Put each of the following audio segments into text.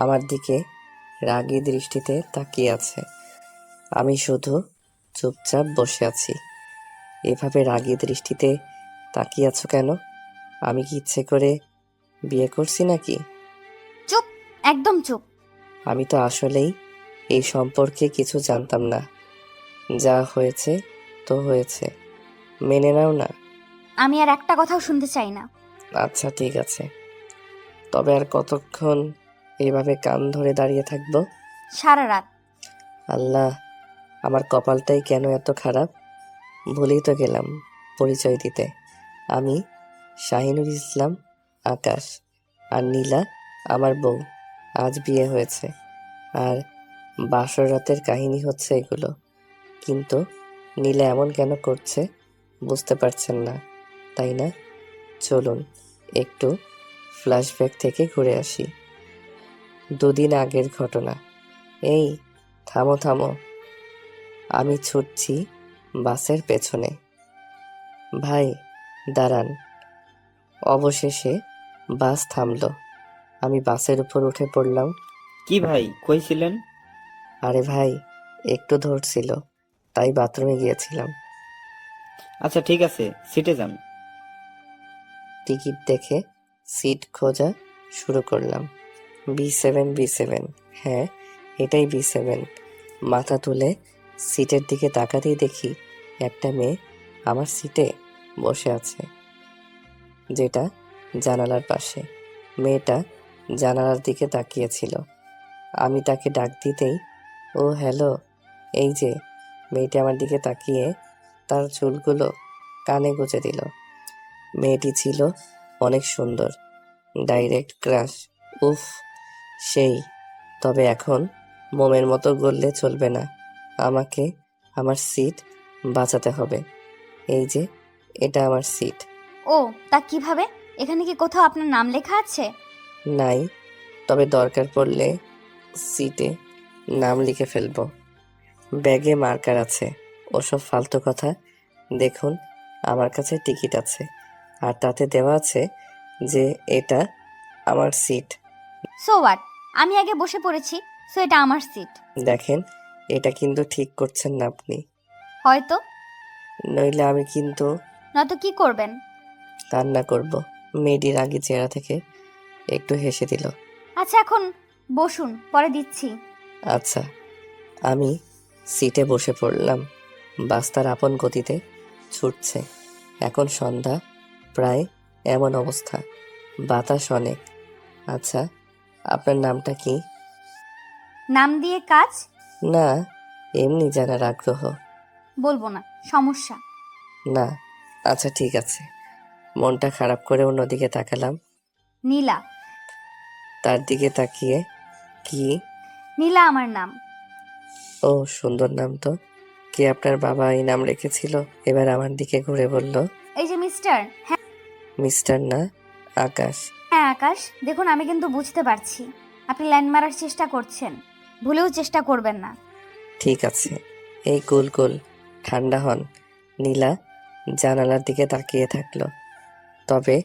আমার দিকে রাগী দৃষ্টিতে তাকিয়ে আছে। আমি শুধু চুপচাপ বসে আছি। এভাবে রাগী দৃষ্টিতে তাকিয়ে আছো কেন? আমি কি ইচ্ছে করে বিয়ে করছি নাকি? চুপ, একদম চুপ। আমি তো আসলেই এই সম্পর্কে কিছু জানতাম না। যা হয়েছে তো হয়েছে, মেনে নাও না। আমি আর একটা কথাও শুনতে চাই না। আচ্ছা ঠিক আছে, তবে আর কতক্ষণ এইভাবে কান ধরে দাঁড়িয়ে থাকবো? সারা রাত। আল্লাহ, আমার কপালটাই কেন এত খারাপ। ভুলেই তো গেলাম পরিচয় দিতে। আমি শাহিনুর ইসলাম আকাশ, আর নীলা আমার বউ। আজ বিয়ে হয়েছে, আর বাসর রাতের কাহিনী হচ্ছে এগুলো। কিন্তু নীলা এমন কেন করছে বুঝতে পারছেন না, তাই না? চলুন একটু ফ্ল্যাশব্যাক থেকে ঘুরে আসি। দুদিন আগের ঘটনা। এই, থামো থামো। আমি ছুটছি বাসের পেছনে। ভাই দাঁড়ান। অবশেষে বাস থামলো। আমি বাসের উপর উঠে পড়লাম। কি ভাই, কই ছিলেন? আরে ভাই, একটু ধরছিল, তাই বাথরুমে গিয়েছিলাম। আচ্ছা ঠিক আছে, সিটে যান। টিকিট দেখে সিট খোঁজা শুরু করলাম। B7, B7, হ্যাঁ এটাই B7। মাথা তুলে সিটের দিকে তাকাতেই দেখি একটা মেয়ে আমার সিটে বসে আছে, যেটা জানালার পাশে। মেয়েটা জানালার দিকে তাকিয়েছিল। আমি তাকে ডাক দিতেই ও হ্যালো। এই যে, মেয়েটি আমার দিকে তাকিয়ে তার চুলগুলো কানে গুজে দিল। মেয়েটি ছিল অনেক সুন্দর, ডাইরেক্ট ক্রাশ। উফ, সেই। তবে এখন মোমের মতো গললে চলবে না, আমাকে আমার সিট বাঁচাতে হবে। এই যে, এটা আমার সিট। ও, তা কিভাবে? এখানে কি কোথাও আপনার নাম লেখা আছে? নাই, তবে দরকার পড়লে সিটে নাম লিখে ফেলবো। ব্যাগে মার্কার আছে, ওসব ফালতু কথা। দেখুন, আমার কাছে টিকিট আছে, আর তাতে দেওয়া আছে যে এটা আমার সিট। So what? আমি আগে বসে পড়েছি, সো এটা আমার সিট। দেখেন, এটা কিন্তু ঠিক করছেন না আপনি। হয়তো। নইলে আমি কিন্তু নয়তো কি করবেন? কান্না করব। মেয়েটির আগে চেহারা থেকে একটু হেসে দিল। আচ্ছা এখন বসুন, পরে দিচ্ছি। আচ্ছা, আমি সিটে বসে পড়লাম। বাস তার আপন গতিতে ছুটছে। এখন সন্ধ্যা প্রায়, এমন অবস্থা, বাতাস অনেক। আচ্ছা, আপনার নামটা কি? নাম দিয়ে কাজ? না, এমনি জানার আগ্রহ। বলবো না, সমস্যা। না, আচ্ছা ঠিক আছে। মনটা খারাপ করে অন্যদিকে তাকালাম। নীলা। তার দিকে তাকিয়ে, কি? নীলা আমার নাম। ও, সুন্দর নাম তো। কে আপনার বাবা এই নাম রেখেছিল? এবার আমার দিকে ঘুরে বলল, এই যে মিস্টার। হ্যাঁ। মিস্টার না, আকাশ। হ্যাঁ আকাশ, দেখুন আমি কিন্তু বুঝতে পারছি আপনি লাইন মারার চেষ্টা করছেন, ভুলেও চেষ্টা করবেন না। ঠিক আছে, এই কুল কুল, ঠান্ডা হন। নীলা জানালার দিকে তাকিয়ে থাকলো। তবে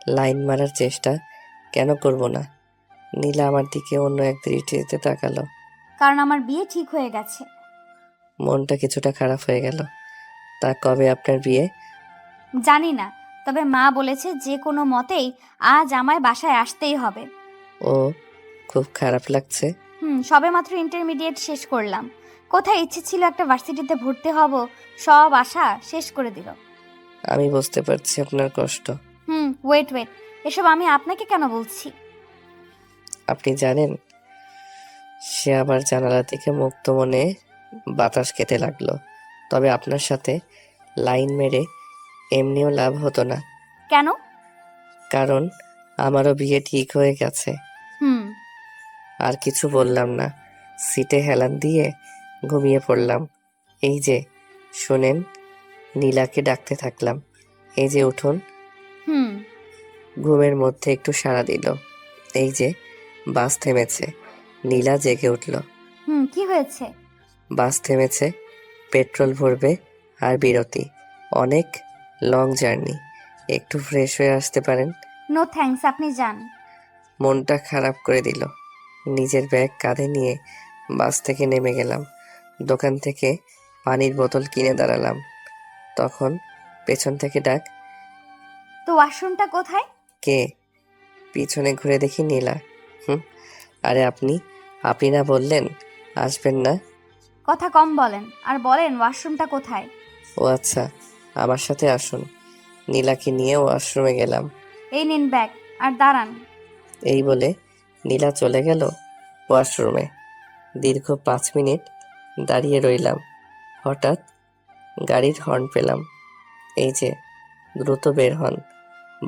লাইন মারার চেষ্টা কেন করব না? নীলা আমার দিকে অন্য এক দৃষ্টিতে তাকালো। কারণ আমার বিয়ে ঠিক হয়ে গেছে। মনটা কিছুটা খারাপ হয়ে গেল। তা কবে আপনার বিয়ে? জানি না, তবে মা বলেছে যে কোনো মতেই আজ আমায় বাসায় আসতেই হবে। ও, খুব খারাপ লাগছে। সবেমাত্র ইন্টারমিডিয়েট শেষ করলাম। কোথায় ইচ্ছে ছিল একটা ভার্সিটিতে ভর্তি হব, সব আশা শেষ করে দিল। আমি বুঝতে পারছি আপনার কষ্ট। ওয়েট ওয়েট, এসব আমি আপনাকে কেন বলছি? আপনি জানেন, সে আবার জানালা থেকে মুক্ত মনে বাতাস খেতে লাগলো। তবে আপনার সাথে লাইন মেরে এমনিও লাভ হতো না। কেন? কারণ আমারও বিয়ে ঠিক হয়ে গেছে। হুম। আর কিছু বললাম না, সিটে হেলান দিয়ে ঘুমিয়ে পড়লাম। এই যে শোনেন, নীলাকে ডাকতে থাকলাম, এই যে উঠুন। হুম। ঘুমের মধ্যে একটু সাড়া দিল। এই যে বাস থেমেছে। নীলা জেগে উঠল। কি হয়েছে? বাস থেমেছে, পেট্রোল ভরবে আর বিরতি। অনেক লং জার্নি, একটু ফ্রেশ হয়ে আসতে পারেন? নো থ্যাঙ্কস, আপনি যান। মনটা খারাপ করে দিল। নিজের ব্যাগ কাঁধে নিয়ে বাস থেকে নেমে গেলাম। দোকান থেকে পানির বোতল কিনে দাঁড়ালাম। তখন পেছন থেকে ডাক, তো ওয়াশরুমটা কোথায়? কে? পিছনে ঘুরে দেখি নীলা। হুম, আরে আপনি আপনি না বললেন আসবেন না? কথা কম বলেন আর বলেন ওয়াশরুমটা কোথায়। ও আচ্ছা, আমার সাথে আসুন। নীলাকে নিয়ে ওয়াশরুমে গেলাম। এই নিন ব্যাগ আর দাঁড়ান। এই বলে নীলা চলে গেল ওয়াশরুমে। দীর্ঘ 5 মিনিট দাঁড়িয়ে রইলাম। হঠাৎ গাড়ির হর্ন পেলাম। এই যে, দ্রুত বের হন,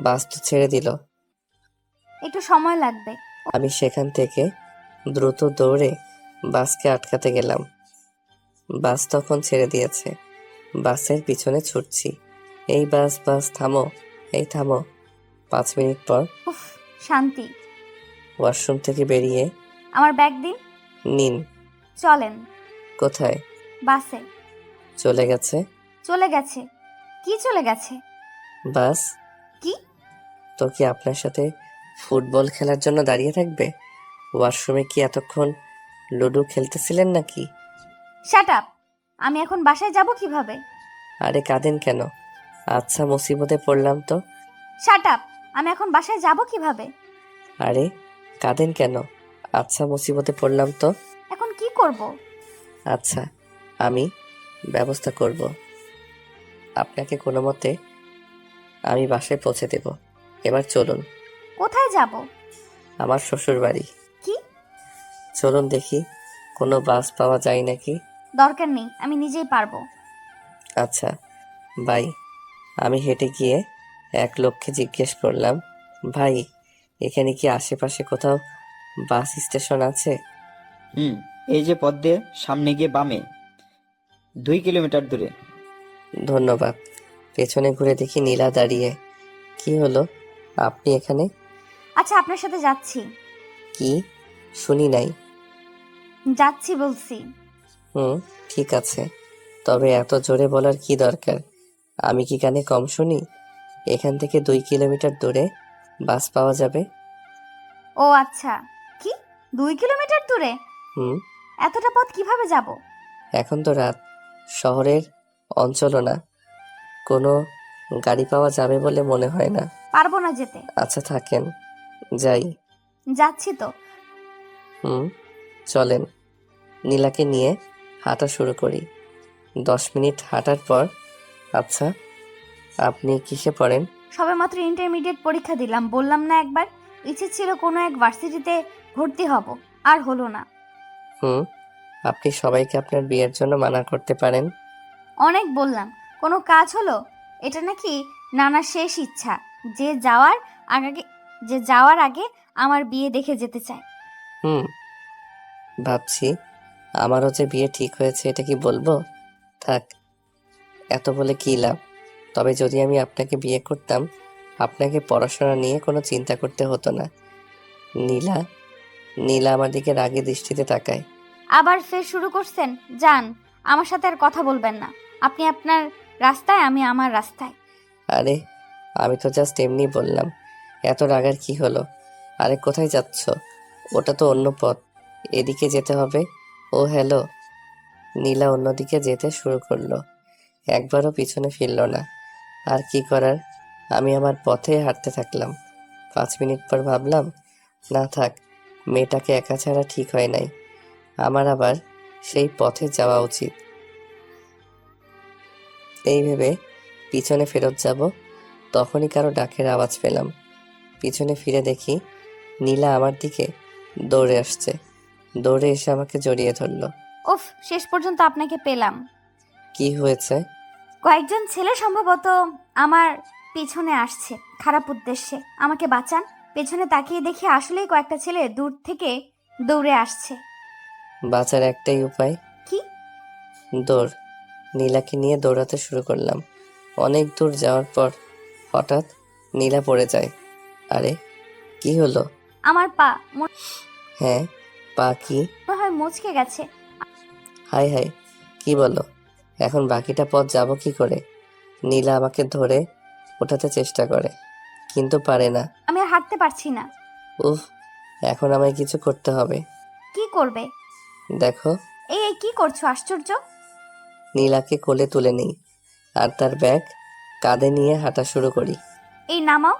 বাস তো ছেড়ে দিল। একটু সময় লাগবে। আমি সেখান থেকে দ্রুত দৌড়ে বাসকে আটকাতে গেলাম। বাস তখন ছেড়ে দিয়েছে। বাসের পিছনে ছুটছি। এই বাস, বাস থামো, এই থামো। 5 মিনিট পর উফ, শান্তি। ওয়াশরুম থেকে বেরিয়ে, আমার ব্যাগ দিন। নিন। চলেন। কোথায়? বাসে। চলে গেছে। চলে গেছে? কি চলে গেছে? বাস কি? তো কি আপনার সাথে ফুটবল খেলার জন্য দাঁড়িয়ে থাকবে? ওয়াশরুমে কি এতক্ষণ লুডো খেলতেছিলেন নাকি? Shut up. আমি এখন বাসায় যাব কিভাবে? আরে কাঁদেন কেন? আচ্ছা, মুসিবতে পড়লাম তো। Shut up. আমি এখন বাসায় যাব কিভাবে? আরে কাঁদেন কেন? আচ্ছা, মুসিবতে পড়লাম তো। এখন কি করব? আচ্ছা, আমি ব্যবস্থা করব। আপনাকে কোনো মতে আমি বাসায় পৌঁছে দেব। এবার চলুন। কোথায় যাব? আমার শ্বশুর বাড়ি। কি? চলুন দেখি কোনো বাস পাওয়া যায় নাকি। দরকার নেই, আমি নিজেই পারবো। আচ্ছা, বাই। আমি হেঁটে গিয়ে এক লোককে জিজ্ঞেস করলাম, ভাই, এখানে কি আশেপাশে কোথাও বাস স্টেশন আছে? এই যে পথ দিয়ে সামনে গিয়ে বামে, 2 কিলোমিটার দূরে। ধন্যবাদ। পেছনে ঘুরে দেখি নীলা দাঁড়িয়ে। কি হলো, আপনি এখানে? আচ্ছা, আপনার সাথে যাচ্ছি। কি? শুনি নাই। যাচ্ছি বলছি। হুম, ঠিক আছে। তবে এত জোরে বলার কি দরকার? আমি কি কানে কম শুনি? এখান থেকে 2 কিলোমিটার দূরে বাস পাওয়া যাবে। ও আচ্ছা। কি? 2 কিলোমিটার দূরে? হুম, এতটা পথ কিভাবে যাব? এখন তো রাত, শহরের অঞ্চলও না, কোনো গাড়ি পাওয়া যাবে বলে মনে হয় না। পারবো না যেতে। আচ্ছা থাকেন, যাই। যাচ্ছি তো। হুম, চলেন। নীলাকে নিয়ে হাঁটা শুরু করি। 10 মিনিট হাঁটার পর, আচ্ছা, আপনি কিসে পড়েন? সবেমাত্র ইন্টারমিডিয়েট পরীক্ষা দিলাম, বললাম না একবার? ইচ্ছে ছিল কোনো এক ভার্সিটিতে ভর্তি হব, আর হলো না। হুম, আপনি সবাইকে আপনার বিয়ের জন্য মানা করতে পারেন। অনেক বললাম, কোনো কাজ হলো? এটা নাকি নানার শেষ ইচ্ছা, যে যাওয়ার আগে যে যাওয়ার আগে আমার বিয়ে দেখে যেতে চায়। হুম, ভাবছি আমারও যে বিয়ে ঠিক হয়েছে, এটা কি বলবো? থাক, এত বলে কি লাভ? তবে যদি আমি আপনাকে বিয়ে করতাম, আপনাকে পড়াশোনা নিয়ে কোনো চিন্তা করতে হতো না। নীলা নীলা আমার দিকে রাগী দৃষ্টিতে তাকায়। আবার ফের শুরু করছেন? যান, আমার সাথে আর কথা বলবেন না। আপনি আপনার রাস্তায়, আমি আমার রাস্তায়। আরে আমি তো জাস্ট এমনি বললাম, এত রাগার কি হলো? আরে কোথায় যাচ্ছ? ওটা তো অন্য পথ, এদিকে যেতে হবে। ও হ্যালো। নীলা অন্যদিকে যেতে শুরু করলো। একবারও পিছনে ফিরল না। আর কি করার, আমি আমার পথে হাঁটতে থাকলাম। 5 মিনিট পর ভাবলাম, না থাক, মেয়েটাকে একা ছাড়া ঠিক হয় নাই। আমার আবার সেই পথে যাওয়া উচিত। এই ভেবে পিছনে ফেরত যাব, তখনই কারো ডাকের আওয়াজ পেলাম। পিছনে ফিরে দেখি নীলা আমার দিকে দৌড়ে আসছে। দৌড়ে এসে আমাকে জড়িয়ে ধরলো। উফ, শেষ পর্যন্ত আপনাকে পেলাম। কি হয়েছে? কয়েকজন ছেলে সম্ভবত আমার পিছনে আসছে খারাপ উদ্দেশ্যে। আমাকে বাঁচান। পেছনে তাকিয়ে দেখি আসলেই কয়েকটা ছেলে দূর থেকে দৌড়ে আসছে। বাঁচার একটাই উপায়, কি? দৌড়। নীলাকে নিয়ে দৌড়াতে শুরু করলাম। অনেক দূর যাওয়ার পর হঠাৎ নীলা পড়ে যায়। আরে কি হলো? আমার পা মনে হ্যাঁ, পা কি? হয় মুচকে গেছে। হাই হাই, কি বলো? এখন বাকিটা পথ যাব কি করে? নীলা আমাকে ধরে ওঠাতে চেষ্টা করে, কিন্তু পারে না। আমি আর হাঁটতে পারছি না। উফ, এখন আমায় কিছু করতে হবে। কি করবে? দেখো, এই কি করছো আশ্চর্য? নীলাকে কোলে তুলে নিই আর তার ব্যাগ কাঁধে নিয়ে হাঁটা শুরু করি। এই নামাও।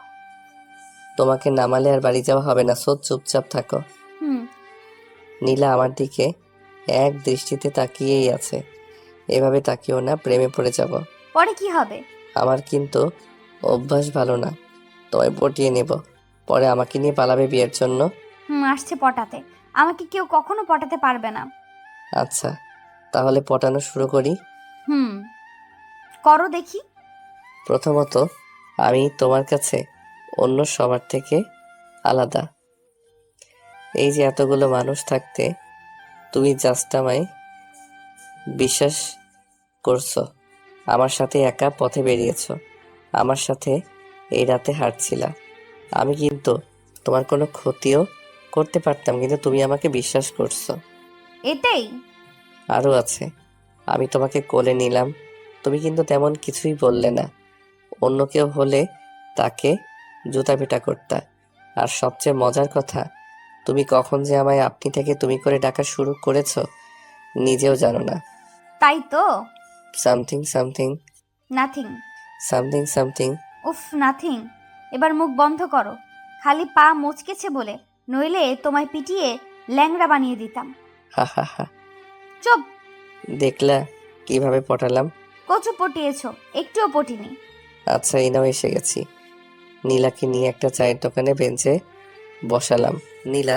তোমাকে নামালে আর বাড়ি যাওয়া হবে না, সো চুপচাপ থাকো। হুম। নীলা আমার দিকে এক দৃষ্টিতে তাকিয়েই আছে। এভাবে তাকিও না, প্রেমে পড়ে যাব। পরে কি হবে? আমার কিন্তু অভ্যাস ভালো না, তোমায় পটিয়ে নেব, পরে আমাকে নিয়ে পালাবে বিয়ের জন্য। আসছে পটাতে। আমাকে কেউ কখনো পটাতে পারবে না। আচ্ছা, তাহলে পটানো শুরু করি। হুম, করো দেখি। প্রথমত, আমি তোমার কাছে অন্য সবার থেকে আলাদা। এই যে এতগুলো মানুষ থাকতে তুমি জাস্ট আমায় বিশ্বাস করছো, আমার সাথে একা পথে বেরিয়েছো, আমার সাথে এই রাতে হাঁটছিলা। আমি কিন্তু তোমার কোনো ক্ষতিও করতে পারতাম, কিন্তু তুমি আমাকে বিশ্বাস করছো। এটাই? আরও আছে, আমি তোমাকে কোলে নিলাম, তুমি কিন্তু তেমন কিছুই বললে না। অন্য কেউ হলে তাকে জুতা পেটা করতা। আর সবচেয়ে মজার কথা, তুমি কখন যে আমায় আপনি থেকে তুমি করে ডাকা শুরু করেছো নিজেও জানো না। তাই তো। Something something nothing. Something something. উফ, নাথিং। এবার মুখ বন্ধ করো। খালি পা মচকেছে বলে, নইলে তোমায় পিটিয়ে ল্যাংড়া বানিয়ে দিতাম। হা হা হা। চুপ। দেখলা কিভাবে পটালাম? কচু পটিয়েছো, একটুও পটিনি। আচ্ছা, এই নাও এসে গেছি। নীলাকে নিয়ে একটা চায়ের দোকানে বেঞ্চে বসালাম। নীলা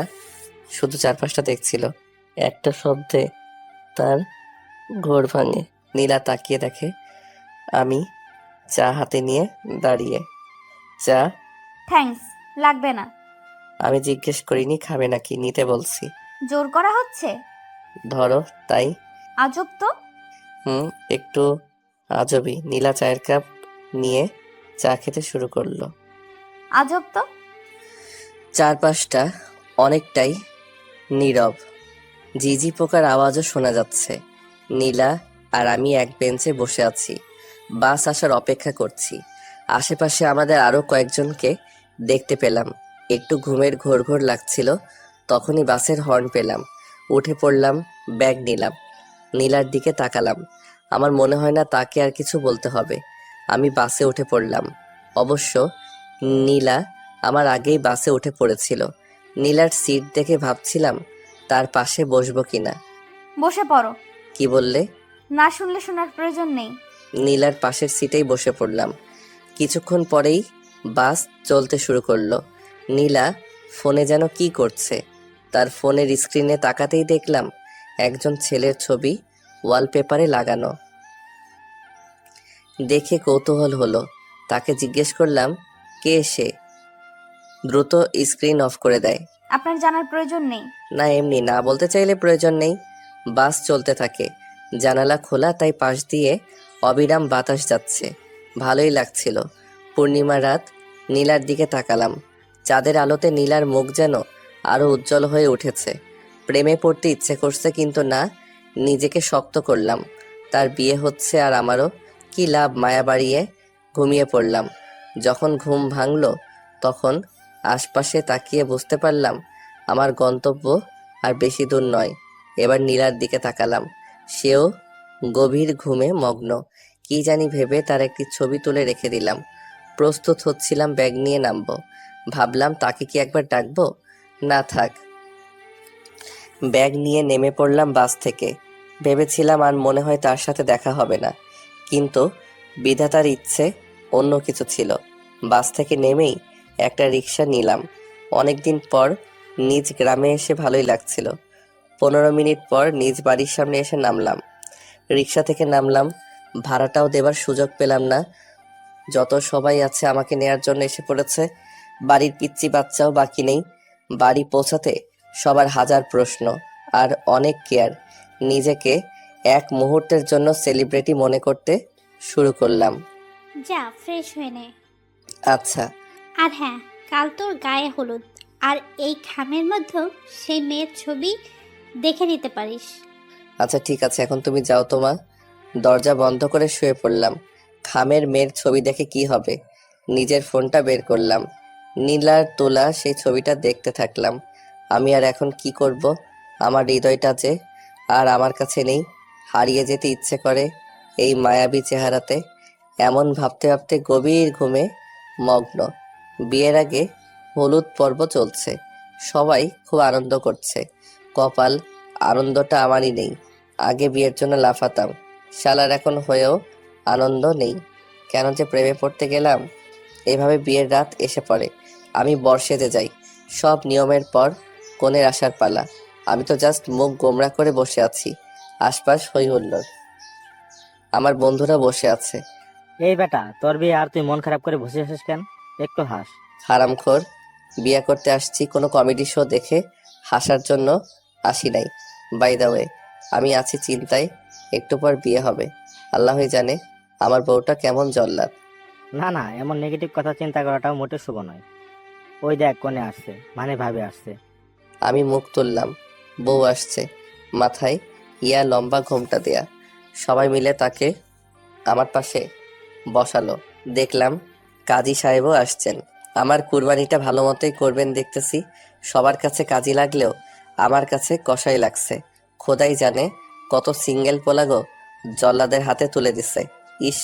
শুধু চারপাশটা দেখছিল, একটা শব্দে তার ঘোর ভাঙে। নীলা তাকিয়ে দেখে আমি চা হাতে নিয়ে দাঁড়িয়ে। চা? থ্যাঙ্কস, লাগবে না। আমি জিজ্ঞেস করিনি খাবে নাকি, নিতে বলছি। জোর করা হচ্ছে? ধরো তাই। আজব তো। একটু আজবই। নীলা চায়ের কাপ নিয়ে চা খেতে শুরু করলো। আজব তো। চারপাশটা অনেকটাই নীরব, ঝিঝি পোকার আওয়াজও শোনা যাচ্ছে। নীলা আর আমি এক বেঞ্চে বসে আছি, বাস আসার অপেক্ষা করছি। আশেপাশে আমাদের আরো কয়েকজনকে দেখতে পেলাম। একটু ঘুমের ঘোর ঘোর লাগছিল, তখনই বাসের হর্ন পেলাম। উঠে পড়লাম, ব্যাগ নিলাম। নীলার দিকে তাকালাম। আমার মনে হয় না তাকে আর কিছু বলতে হবে। আমি বাসে উঠে পড়লাম। অবশ্য নীলা আমার আগেই বাসে উঠে পড়েছিল। নীলার সিট দেখে ভাবছিলাম তার পাশে বসবো কিনা। বসে পড়ো। কি বললে? না শুনলে শোনার প্রয়োজন নেই। নীলার পাশের সিটেই বসে পড়লাম। কিছুক্ষণ পরেই বাস চলতে শুরু করলো। নীলা ফোনে যেন কি করছে। তার ফোনের স্ক্রিনে তাকাতেই দেখলাম একজন ছেলের ছবি ওয়ালপেপারে লাগানো। দেখে কৌতূহল হলো, তাকে জিজ্ঞেস করলাম কে সে। দ্রুত স্ক্রিন অফ করে দেয়। আপনার জানার প্রয়োজন নেই। না, এমনি না বলতে চাইলে প্রয়োজন নেই। বাস চলতে থাকে, জানালা খোলা, তাই পাশ দিয়ে অবিরাম বাতাস যাচ্ছে, ভালোই লাগছিল। পূর্ণিমা রাত। নীলার দিকে তাকালাম। চাঁদের আলোতে নীলার মুখ যেন আরো উজ্জ্বল হয়ে উঠেছে। প্রেমে পড়তে ইচ্ছে করছে, কিন্তু না, নিজেকে শক্ত করলাম। তার বিয়ে হচ্ছে আর আমারও কি লাভ মায়া বাড়িয়ে। ঘুমিয়ে পড়লাম। যখন ঘুম ভাঙল তখন আশপাশে তাকিয়ে বুঝতে পারলাম আমার গন্তব্য আর বেশি দূর নয়। এবার নীলার দিকে তাকালাম, সেও গভীর ঘুমে মগ্ন। কি জানি ভেবে তার একটি ছবি তুলে রেখে দিলাম। প্রস্তুত হচ্ছিলাম ব্যাগ নিয়ে নামবো। ভাবলাম তাকে কি একবার ডাকবো, না থাক। ব্যাগ নিয়ে নেমে পড়লাম বাস থেকে। ভেবেছিলাম আর মনে হয় তার সাথে দেখা হবে না, কিন্তু বিধাতার ইচ্ছে অন্য কিছু ছিল। বাস থেকে নেমেই একটা রিক্সা নিলাম। অনেকদিন পর নিজ গ্রামে এসে ভালোই লাগছিল। 15 মিনিট পর নিজ বাড়ির সামনে এসে নামলাম। রিক্সা থেকে নামলাম, ভাড়াটাও দেবার সুযোগ পেলাম না। যত সবাই আছে আমাকে নেয়ার জন্য এসে পড়েছে, বাড়ির পিচ্চি বাচ্চাও বাকি নেই। বাড়ি পৌঁছাতে সবার হাজার প্রশ্ন আর অনেক কেয়ার। নিজেকে এক মুহূর্তের জন্য সেলিব্রিটি মনে করতে শুরু করলাম। যা ফ্রেশ হয়ে নে। আচ্ছা। আর হ্যাঁ, কাল তোর গায়ে হলুদ, আর এই খামের মধ্যেও সেই মেয়ের ছবি দেখে নিতে পারিস। আচ্ছা ঠিক আছে, এখন তুমি যাও তো মা। দরজা বন্ধ করে শুয়ে পড়লাম। খামের মেয়ের ছবি দেখে কি হবে, নিজের ফোনটা বের করলাম। নীলার তোলা সেই ছবিটা দেখতে থাকলাম। আমি আর এখন কি করব? আমার হৃদয়টা যে আর আমার কাছে নেই। হারিয়ে যেতে ইচ্ছে করে এই মায়াবী চেহারাতে। এমন ভাবতে ভাবতে গভীর ঘুমে মগ্ন। বিয়ের আগে হলুদ পর্ব চলছে, সবাই খুব আনন্দ করছে। কপাল, আনন্দটা আমারই নেই। আগে বিয়ের জন্য লাফাতাম, শালার এখন হয়েও আনন্দ নেই। কেন যে প্রেমে পড়তে গেলাম? এভাবে বিয়ের রাত এসে পড়ে, আমি বর্ষেতে যাই। সব নিয়মের পর কনের আসার পালা। আমি তো জাস্ট মুখ গোমড়া করে বসে আছি, আশপাশ হই হুল্লোড়। আমার বন্ধুরা বসে আছে। এই বেটা, তোর বিয়ে আর তুই মন খারাপ করে বসে আছিস কেন? একটু হাস। হারামখোর, বিয়ে করতে আসছি কোনো কমেডি শো দেখে হাসার জন্য আসি নাই। বাই দ্য ওয়ে, আমি আছি চিন্তায়, একটু পর বিয়ে হবে। আল্লাহই জানে আমার বউটা কেমন জল্লাদ। না না, এমন নেগেটিভ কথা চিন্তা করাটাও মোটেও শুভ নয়। ওই দেখ, কোণে আসছে, মানে ভাবে আসছে। আমি মুখ তুললাম, বউ আসছে, মাথায় ইয়া লম্বা ঘোমটা দেয়া। সবাই মিলে তাকে আমার পাশে বসালো। দেখলাম কাজী সাহেবও আসছেন। আমার কুরবানিটা ভালো মতোই করবেন দেখতেছি। সবার কাছে কাজী লাগলেও আমার কাছে কসাই লাগছে। খোদাই জানে কত সিঙ্গেল পোলাগো জল্লাদের হাতে তুলে দিছে। ইস,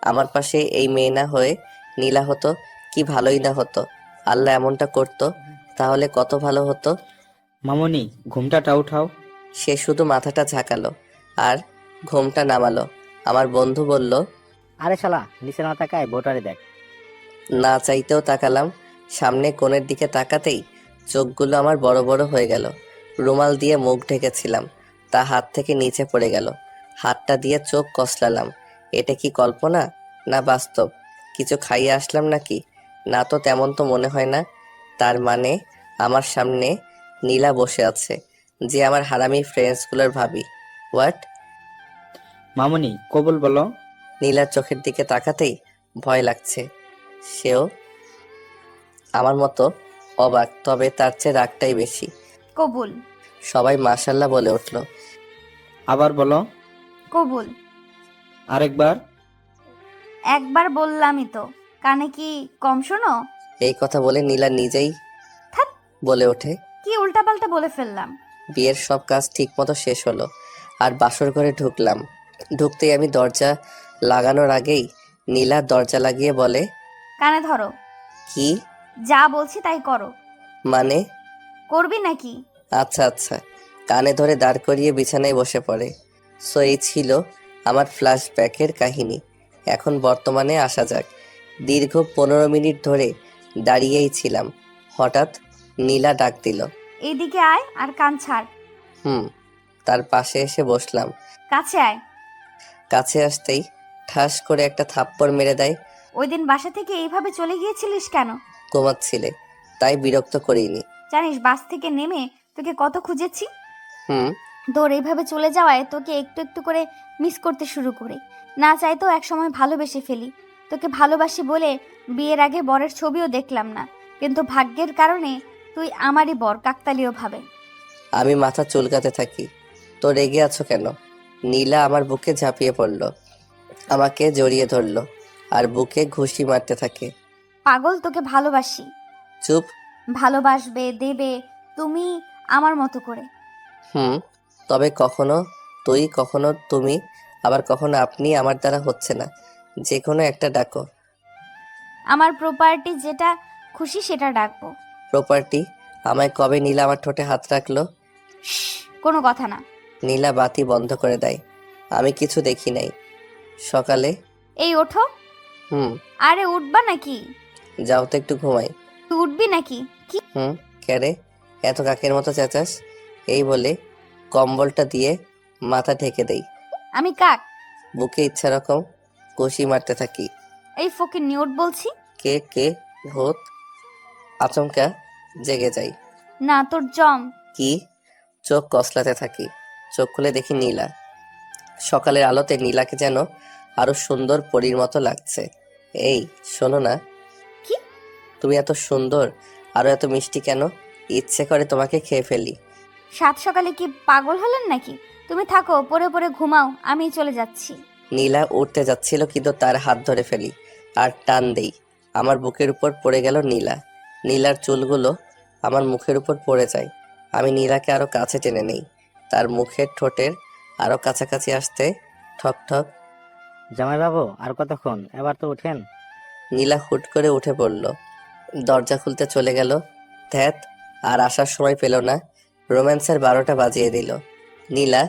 আমার পাশে এই মেয়ে না হয়ে নীলা হতো, কি ভালোই না হতো। আল্লাহ এমনটা করতো তাহলে কত ভালো হতো। মামুনি, ঘুমটাটা উঠাও। সে শুধু মাথাটা ঝাঁকালো আর ঘোমটা নামালো। আমার বন্ধু বলল, আরে শালা, নিচে না তাকায় বোটারে দেখ। না চাইতেও তাকালাম। সামনে কোণের দিকে তাকাতেই চোখগুলো আমার বড় বড় হয়ে গেল। রুমাল দিয়ে মুখ ঢেকেছিলাম, তা হাত থেকে নিচে পড়ে গেল। হাতটা দিয়ে চোখ কসলালাম। এটা কি কল্পনা না বাস্তব? কিছু খাইয়ে আসলাম নাকি? না তো, তেমন তো মনে হয় না। তার মানে আমার সামনে নীলা বসে আছে, যে আমার হারামি ফ্রেন্ডসগুলোর ভাবি। হোয়াট? মামুনি, কবুল বলো। নীলার চোখের দিকে তাকাতেই ভয় লাগছে। সেও আমার মতো অবাক, তবে তার চেয়ে রাগটাই বেশি। কবুল। সবাই মাশাল্লাহ বলে উঠল। আবার বলো। কবুল। আরেকবার। একবার বললামই তো, কানে কি কম শোনো? এই কথা বলে নীলা নিজেই থাক, বলে ওঠে। কি উল্টাপাল্টা বলে ফেললাম। বিয়ের সব কাজ ঠিক মতো শেষ হলো আর বাসর ঘরে ঢুকলাম। ঢুকতেই আমি দরজা লাগানোর আগেই নীলা দরজা লাগিয়ে বলে, কানে ধরো, কি? যা বলছি তাই করো। মানে? করবি নাকি? আচ্ছা আচ্ছা। কানে ধরে দাঁড় করিয়ে বিছানায় বসে পড়ে। সো এই ছিল আমার ফ্ল্যাশব্যাকের কাহিনী। এখন বর্তমানে আসা যাক। দীর্ঘ 15 মিনিট ধরে দাঁড়িয়েই ছিলাম। হঠাৎ নীলা ডাক দিল, এইদিকে আয় আর কান ছাড়। হুম। তার পাশে এসে বসলাম। কাছে আয়। কাছে আসতেই ঠাস করে একটা থাপ্পড় মেরে দেয়। ওই দিন বাসা থেকে এইভাবে চলে গিয়েছিলিস কেন? ঘুমাচ্ছিলে, তাই বিরক্ত করিনি। জানিস বাস থেকে নেমে তোকে কত খুঁজেছি। হুম। তোর এইভাবে চলে যাওয়ায় তোকে একটু একটু করে মিস করতে শুরু করি। না চাইতেও একসময় ভালোবেসে ফেলি। তোকে ভালোবাসি বলে বিয়ের আগে বরের ছবিও দেখলাম না, কিন্তু ভাগ্যের কারণে তুই আমারই বর, কাকতালীয় ভাবে। আমি মাথা চুলকাতে থাকি। তো রেগে আছো কেন? নীলা আমার বুকে ঝাঁপিয়ে পড়ল, আমাকে জড়িয়ে ধরলো আর বুকে ঘুষি মারতে থাকে। পাগল, তোকে ভালোবাসি। চুপ। ভালোবাসবে দেবে তুমি আমার মতো করে। হুম। তবে কখনো তুই, কখনো তুমি, আবার কখনো আপনি আমার দ্বারা হচ্ছে না। যে কোনো একটা ডাকো। আমার প্রপার্টি যেটা খুশি সেটা ডাকবো। প্রপার্টি? আমায় কবে নীলা আমার ঠোঁটে হাত রাখলো? শ্শ্, কোনো কথা না। নীলা বাতি বন্ধ করে দেয়। আমি কিছু দেখি নাই। সকালে। এই ওঠো। হুম। আরে উঠবা নাকি? যাও তো একটু ঘুমাই। তুই উঠবি নাকি? কি? হুম। ক্যারে, এত কাকের মতো চেঁচাস? এই বলে কম্বলটা দিয়ে মাথা ঢেকে দেই। আমি কাক? বুকে ইচ্ছা রকম ঘুষি মারতে থাকি। এই ফকির নিউট বলছি। কে কে? ভূত? আচমকা জেগে যাই। না, তোর জম। কি? চোখ কসলাতে থাকি। চোখ খুলে দেখি নীলা। সকালের আলোতে নীলাকে যেন আরো সুন্দর পরীর মতো লাগছে। এই শোনো না। কি? তুমি এত সুন্দর, আরো এত মিষ্টি কেন? ইচ্ছে করে তোমাকে খেয়ে ফেলি। সাত সকালে কি পাগল হলেন নাকি? তুমি থাকো, পরে পরে ঘুমাও, আমি চলে যাচ্ছি। নীলা উঠতে যাচ্ছিল, কিন্তু তার হাত ধরে ফেলি আর টান দেই। আমার বুকের উপর পড়ে গেল নীলা। নীলার চুলগুলো আমার মুখের উপর পড়ে যায়। আমি নীলাকে আরো কাছে টেনে নেই, তার মুখের ঠোঁটের আরো কাছাকাছি আসতে ঠক ঠক। জামাইবাবু আর কতক্ষণ, এবার তো উঠেন। নীলা হুট করে উঠে পড়ল, দরজা খুলতে চলে গেল। ধ্যাত, আর আসার সময় পেল না। রোম্যান্সের 12টা বাজিয়ে দিল। নীলা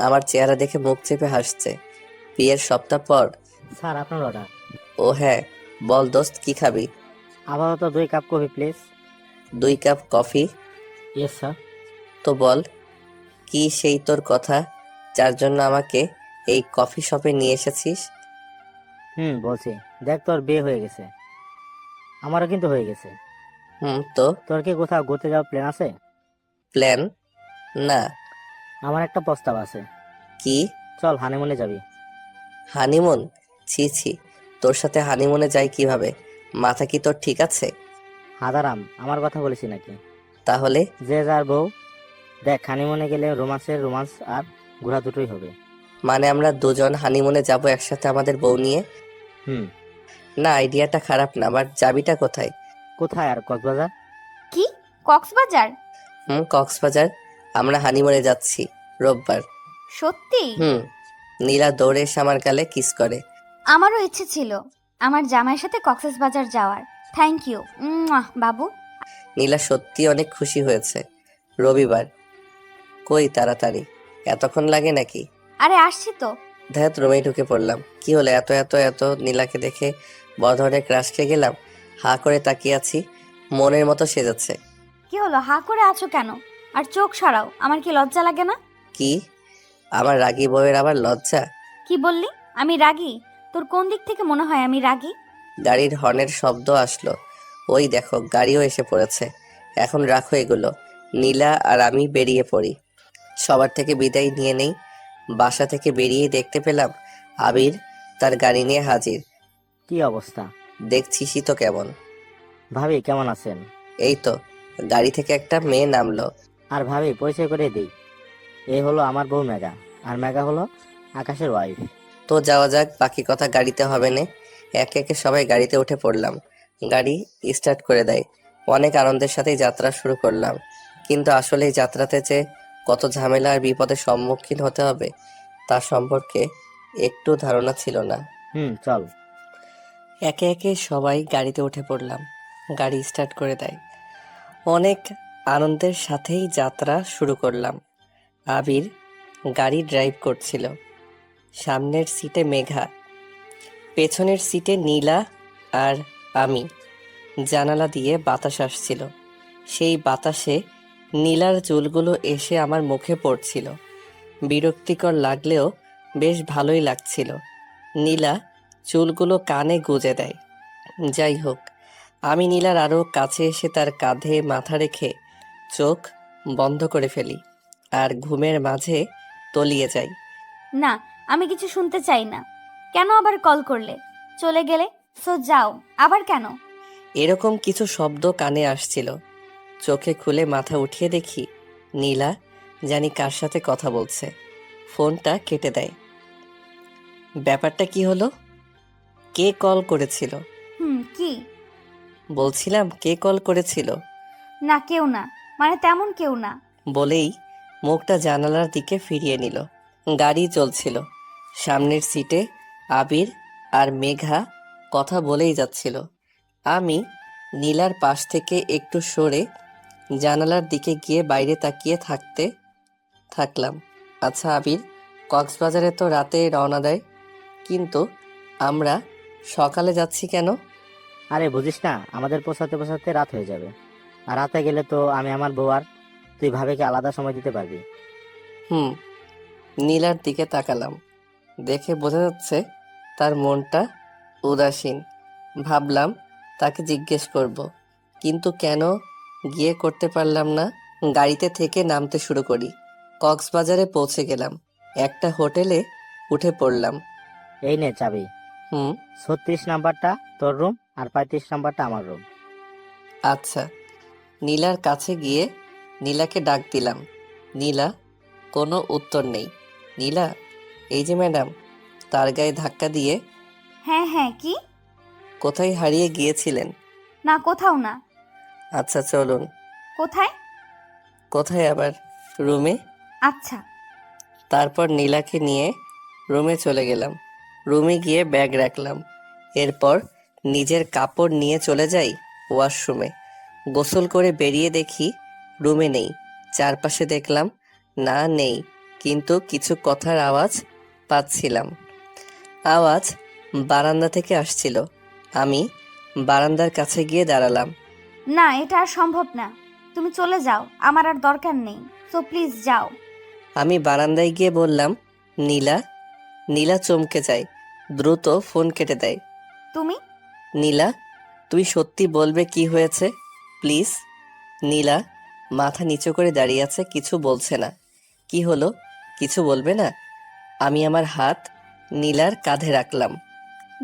আমার চেহারা দেখে মুখ চেপে হাসছে। বিয়ের সপ্তাহ পর। স্যার আপনার অর্ডার। ও হ্যাঁ, বল দোস্ত, কি খাবি? আপাতত 2 cup coffee please. 2 cup coffee? Yes sir. তো বল, কি সেই তোর কথা যার জন্য আমাকে এই কফি শপে নিয়ে এসেছিস? বলছি, দেখ তোর বিয়ে হয়ে গেছে, আমারও কিন্তু হয়ে গেছে। তো তোর কি কোথাও ঘুরতে যাওয়ার প্ল্যান আছে? প্ল্যান? না। আমার একটা প্রস্তাব আছে। কি? চল হানিমুনে যাবি। হানিমুন? ছি ছি, তোর সাথে হানিমুনে যাই কিভাবে? মাথা কি তোর ঠিক আছে? হাদারাম, আমার কথা বলেছি নাকি? তাহলে? যে যার বউ। দেখ, হানিমুনে গেলে রোমান্স আর ঘোরা দুটোই হবে। মানে আমরা দুজন হানিমুনে যাব একসাথে আমাদের বউ নিয়ে? হুম। না, আইডিয়াটা খারাপ না, বাট যাবিটা কোথায়? কোথায় আর, কক্সবাজার। কি? কক্সবাজার? কক্সবাজার। আমরা হানিমুনে যাচ্ছি রোববার। সত্যি? নীলা দৌড়ে এসে আমার গালে কিস করে। আমারও ইচ্ছে ছিল আমার জামাইয়ের সাথে কক্সবাজার যাওয়ার। থ্যাংক ইউ বাবু। নীলা সত্যি অনেক খুশি হয়েছে। রবিবার? কই তাড়াতাড়ি, এতক্ষণ লাগে নাকি? আরে আসছি তো। ধ্যাত, রুমেই ঢুকে পড়লাম। কি হলো এত এত এত? নীলাকে দেখে বড় ক্রাশ খেয়ে গেলাম। হা করে তাকিয়ে আছি, মনের মতো সেজেছে। কি হলো, হা করে আছো কেন? আর চোখ সরাও, আমার কি লজ্জা লাগে না? কি? আমার রাগী বউয়ের আবার লজ্জা? কি বললি? আমি রাগী? তোর কোন দিক থেকে মনে হয় আমি রাগী? গাড়ির হর্নের শব্দ আসলো। ওই দেখো, গাড়িও এসে পড়েছে। এখন রাখো এগুলো। নীলা আর আমি বেরিয়ে পড়ি। সবার থেকে বিদায় নিয়ে নেই। বাসা থেকে বেরিয়ে দেখতে পেলাম আবির তার গাড়ি নিয়ে হাজির। কি অবস্থা? দেখছিসই তো কেমন। ভাবি কেমন আছেন? এই তো, গাড়ি থেকে একটা মেয়ে নামলো। আর ভাবি পরিচয় করে দিই, এই হলো আমার বউ মেঘা, আর মেঘা হলো আকাশের ওয়াইফ। তো যাওয়া যাক, বাকি কথা গাড়িতে হবে না। একে একে সবাই গাড়িতে উঠে পড়লাম। গাড়ি স্টার্ট করে দেয়। অনেক আনন্দের সাথেই যাত্রা শুরু করলাম, কিন্তু আসলে এই যাত্রাতে যে কত ঝামেলা আর বিপদের সম্মুখীন হতে হবে তা সম্পর্কে একটু ধারণা ছিল না। চল। একে একে সবাই গাড়িতে উঠে পড়লাম। গাড়ি স্টার্ট করে দেয়। অনেক আনন্দের সাথেই যাত্রা শুরু করলাম। আবির গাড়ি ড্রাইভ করছিল। সামনের সিটে মেঘা, পেছনের সিটে নীলা আর আমি। জানালা দিয়ে বাতাস আসছিল। সেই বাতাসে নীলার চুলগুলো এসে আমার মুখে পড়ছিল। বিরক্তিকর লাগলেও বেশ ভালোই লাগছিল। নীলা চুলগুলো কানে গুজে দেয়। যাই হোক, আমি নীলার আরও কাছে এসে তার কাঁধে মাথা রেখে চোখ বন্ধ করে ফেলি আর ঘুমের মাঝে তলিয়ে যাই। না, আমি কিছু শুনতে চাই না। কেন আবার কল করলে? চলে গেলে? সো যাও। আবার কেন? এরকম কিছু শব্দ কানে আসছিল। চোখে খুলে মাথা উঠিয়ে দেখি নীলা জানি কার সাথে কথা বলছে। ফোনটা কেটে দেয়। ব্যাপারটা কি হলো? কে কল করেছিল? কি? বলছিলাম, কে কল করেছিল? না, কেউ না। মানে তেমন কেউ না। বলেই মুখটা জানালার দিকে ফিরিয়ে নিল। গাড়ি চলছিল। সামনের সিটে আবির আর মেঘা কথা বলেই যাচ্ছিল। আমি নীলার পাশ থেকে একটু সরে জানালার দিকে গিয়ে বাইরে তাকিয়ে থাকলাম। আচ্ছা আবির, কক্সবাজারে তো রাতে রওনা দেয়, কিন্তু আমরা সকালে যাচ্ছি কেন? আরে বুঝিস না, আমাদের পৌঁছাতে পৌঁছাতে রাত হয়ে যাবে, আর রাতে গেলে তো আমি আমার বউ আর তুই ভাবিকে আলাদা সময় দিতে পারবি। নীলার দিকে তাকালাম। দেখে বোঝা যাচ্ছে তার মনটা উদাসীন। ভাবলাম তাকে জিজ্ঞেস করব, কিন্তু কেন গিয়ে করতে পারলাম না। গাড়িতে থেকে নামতে শুরু করি। কক্সবাজারে পৌঁছে গেলাম। একটা হোটেলে উঠে পড়লাম। এই নে চাবি। 36 নাম্বারটা তোর রুম, আর 35 নাম্বারটা আমার রুম। আচ্ছা। নীলার কাছে গিয়ে নীলাকে ডাক দিলাম। নীলা, কোনো উত্তর নেই। নীলা, এই যে ম্যাডাম। তার গায়ে ধাক্কা দিয়ে, হ্যাঁ হ্যাঁ, কি? কোথায় হারিয়ে গিয়েছিলেন? না, কোথাও না। আচ্ছা চলুন। কোথায়? কোথায় আবার? রুমে। আচ্ছা। তারপর নীলাকে নিয়ে রুমে চলে গেলাম। রুমে গিয়ে ব্যাগ রাখলাম। এরপর নিজের কাপড় নিয়ে চলে যাই ওয়াশরুমে। গোসল করে বেরিয়ে দেখি রুমে নেই। চারপাশে দেখলাম, না নেই, কিন্তু কিছু কথার আওয়াজ পাচ্ছিলাম। আওয়াজ বারান্দা থেকে আসছিল। আমি বারান্দার কাছে গিয়ে দাঁড়ালাম। না, এটা আর সম্ভব না। তুমি চলে যাও, আমার আর দরকার নেই। সো প্লিজ যাও। আমি বারান্দায় গিয়ে বললাম, নীলা। নীলা চমকে যায়, দ্রুত ফোন কেটে দেয়। তুমি? নীলা, তুই সত্যি বলবে কি হয়েছে প্লিজ? নীলা মাথা নিচু করে দাঁড়িয়ে আছে, কিছু বলছে না। কি হলো, কিছু বলবে না? আমি আমার হাত নীলার কাঁধে রাখলাম।